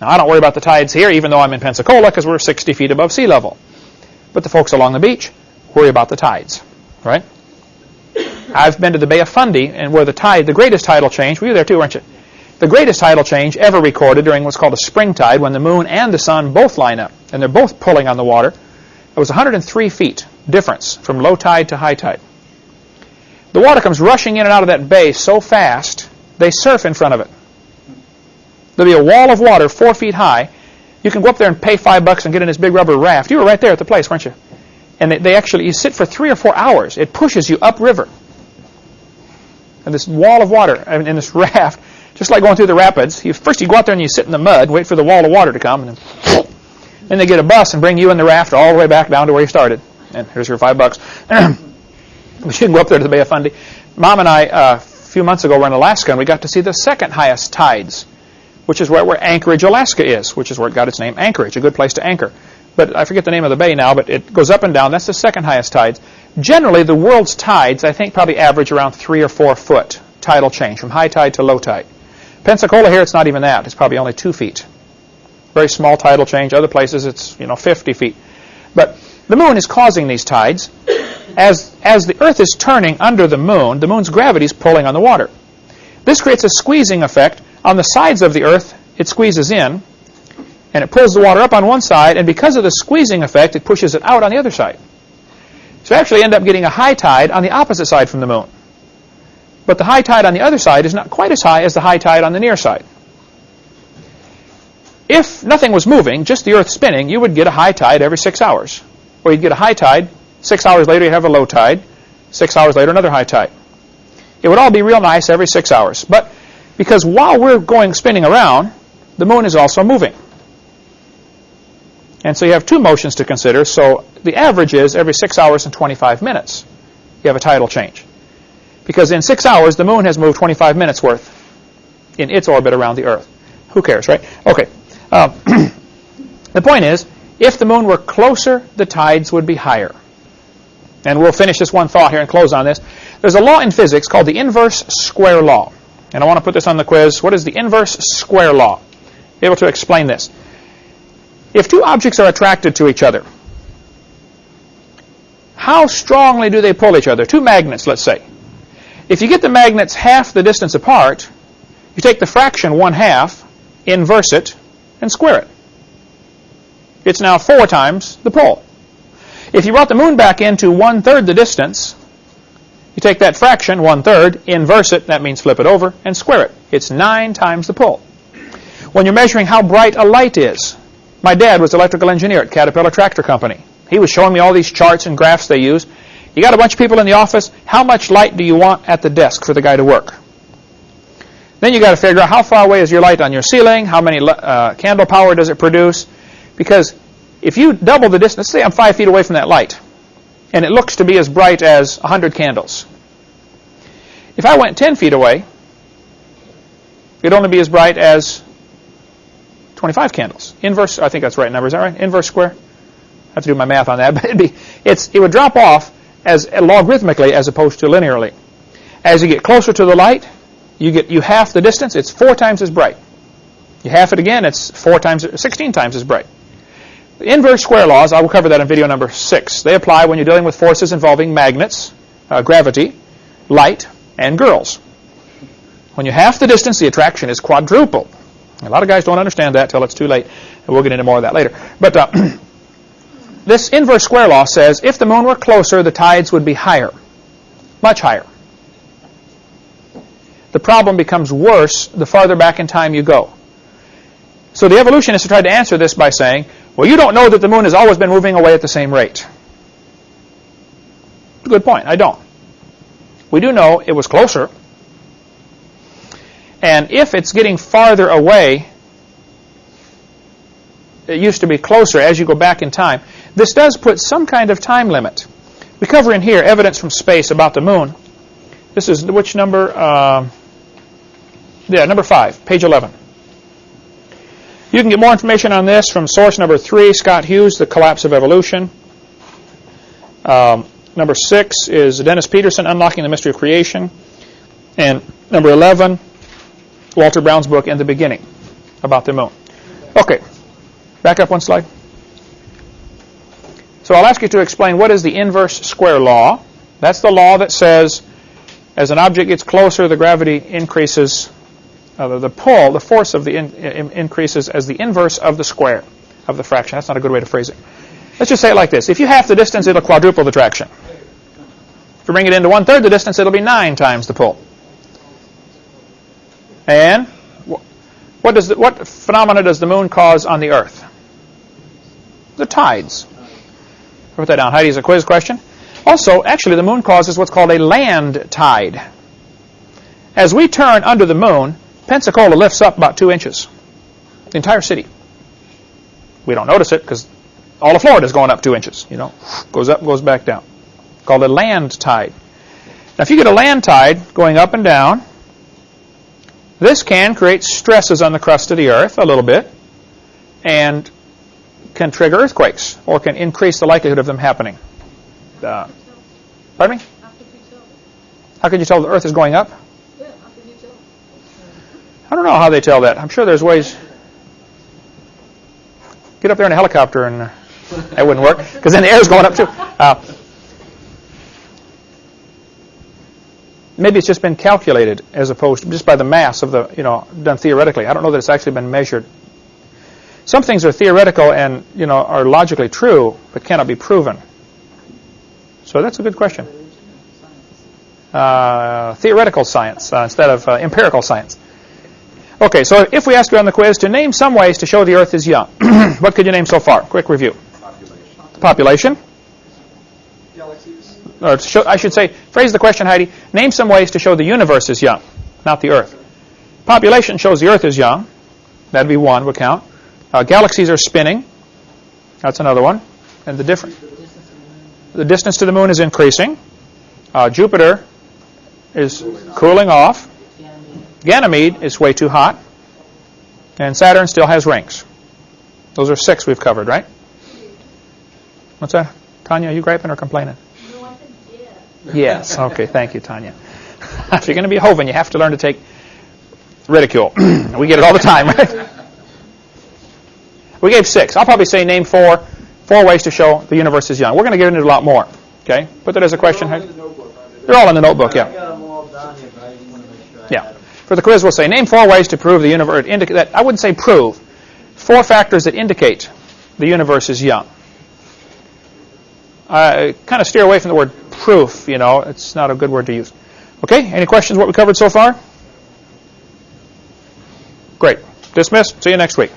Now, I don't worry about the tides here, even though I'm in Pensacola, because we're 60 feet above sea level. But the folks along the beach worry about the tides, right? I've been to the Bay of Fundy, and where the greatest tidal change, were you there too, weren't you? The greatest tidal change ever recorded during what's called a spring tide, when the moon and the sun both line up, and they're both pulling on the water. It was 103 feet difference from low tide to high tide. The water comes rushing in and out of that bay so fast, they surf in front of it. There'll be a wall of water 4 feet high. You can go up there and pay $5 and get in this big rubber raft. You were right there at the place, weren't you? And they actually, you sit for 3 or 4 hours. It pushes you upriver. And this wall of water, in this raft, just like going through the rapids. First you go out there and you sit in the mud, wait for the wall of water to come, and then they get a bus and bring you in the raft all the way back down to where you started. And here's your $5. But you can go up there to the Bay of Fundy. Mom and I, a few months ago, were in Alaska, and we got to see the second highest tides, which is where Anchorage, Alaska is, which is where it got its name, Anchorage, a good place to anchor. But I forget the name of the bay now, but it goes up and down. That's the second highest tides. Generally, the world's tides, I think, probably average around 3 or 4 foot tidal change, from high tide to low tide. Pensacola here, it's not even that. It's probably only 2 feet. Very small tidal change. Other places, it's 50 feet. But the moon is causing these tides. As the Earth is turning under the moon's gravity is pulling on the water. This creates a squeezing effect. On the sides of the Earth, it squeezes in, and it pulls the water up on one side, and because of the squeezing effect, it pushes it out on the other side. So you actually end up getting a high tide on the opposite side from the moon. But the high tide on the other side is not quite as high as the high tide on the near side. If nothing was moving, just the Earth spinning, you would get a high tide every 6 hours. Or you'd get a high tide, 6 hours later you'd have a low tide, 6 hours later another high tide. It would all be real nice every 6 hours. But because while we're spinning around, the moon is also moving. And so you have 2 motions to consider. So the average is every 6 hours and 25 minutes you have a tidal change. Because in 6 hours, the moon has moved 25 minutes worth in its orbit around the Earth. Who cares, right? Okay. The point is, if the moon were closer, the tides would be higher. And we'll finish this one thought here and close on this. There's a law in physics called the inverse square law. And I want to put this on the quiz. What is the inverse square law? Be able to explain this. If 2 objects are attracted to each other, how strongly do they pull each other? 2 magnets, let's say. If you get the magnets half the distance apart, you take the fraction 1/2, inverse it, and square it. It's now 4 times the pull. If you brought the moon back into 1/3 the distance, you take that fraction, 1/3, inverse it, that means flip it over, and square it. It's 9 times the pull. When you're measuring how bright a light is, my dad was an electrical engineer at Caterpillar Tractor Company. He was showing me all these charts and graphs they use. You got a bunch of people in the office, how much light do you want at the desk for the guy to work? Then you got to figure out how far away is your light on your ceiling, how many candle power does it produce, because if you double the distance, say I'm 5 feet away from that light, and it looks to be as bright as 100 candles. If I went 10 feet away, it'd only be as bright as 25 candles. Inverse, I think that's the right number, is that right? Inverse square? I have to do my math on that, but it would drop off as logarithmically as opposed to linearly. As you get closer to the light, you half the distance, it's 4 times as bright. You half it again, it's 16 times as bright. The inverse square laws, I will cover that in video number 6. They apply when you're dealing with forces involving magnets, gravity, light, and girls. When you half the distance, the attraction is quadrupled. A lot of guys don't understand that till it's too late, and we'll get into more of that later. But this inverse square law says if the moon were closer, the tides would be higher, much higher. The problem becomes worse the farther back in time you go. So the evolutionists have tried to answer this by saying, well, you don't know that the moon has always been moving away at the same rate. Good point. I don't. We do know it was closer. And if it's getting farther away, it used to be closer as you go back in time. This does put some kind of time limit. We cover in here evidence from space about the moon. This is which number? Number 5, page 11. You can get more information on this from source number 3, Scott Hughes, The Collapse of Evolution. Number 6 is Dennis Peterson, Unlocking the Mystery of Creation. And number 11, Walter Brown's book, In the Beginning, about the moon. Okay, back up one slide. So I'll ask you to explain what is the inverse square law. That's the law that says as an object gets closer, the gravity increases, the pull, the force of the increases as the inverse of the square of the fraction. That's not a good way to phrase it. Let's just say it like this. If you half the distance, it'll quadruple the traction. If you bring it into 1/3 the distance, it'll be 9 times the pull. And What phenomena does the moon cause on the Earth? The tides. Put that down. Heidi, is a quiz question. Also, actually, the moon causes what's called a land tide. As we turn under the moon, Pensacola lifts up about 2 inches. The entire city. We don't notice it because all of Florida is going up 2 inches. You know, goes up, goes back down. Called a land tide. Now, if you get a land tide going up and down, this can create stresses on the crust of the Earth a little bit, and can trigger earthquakes, or can increase the likelihood of them happening. Pardon me? How can you tell the Earth is going up? I don't know how they tell that. I'm sure there's ways. Get up there in a helicopter, and that wouldn't work, because then the air is going up too. Maybe it's just been calculated as opposed to just by the mass of the, done theoretically. I don't know that it's actually been measured. Some things are theoretical and, are logically true, but cannot be proven. So that's a good question. Theoretical science instead of empirical science. Okay, so if we ask you on the quiz to name some ways to show the Earth is young, what could you name so far? Quick review. Population. Or I should say, phrase the question, Heidi. Name some ways to show the universe is young, not the Earth. Population shows the Earth is young. That'd be one, would count. Galaxies are spinning. That's another one. And the distance to the moon is increasing. Jupiter is cooling off. Ganymede is way too hot. And Saturn still has rings. Those are 6 we've covered, right? What's that? Tanya, are you griping or complaining? No, I said yeah. Yes. Okay, thank you, Tanya. If you're going to be a Hovind, you have to learn to take ridicule. We get it all the time, right? We gave 6. I'll probably say name 4 ways to show the universe is young. We're going to get into a lot more. Okay? Put that as a question. They're all in the notebook, yeah. I got them all down here, but I just want to make sure I Yeah. had them. For the quiz, we'll say name 4 ways to prove the universe. I wouldn't say prove. 4 factors that indicate the universe is young. Kind of steer away from the word proof. It's not a good word to use. Okay. Any questions? What we covered so far? Great. Dismissed. See you next week.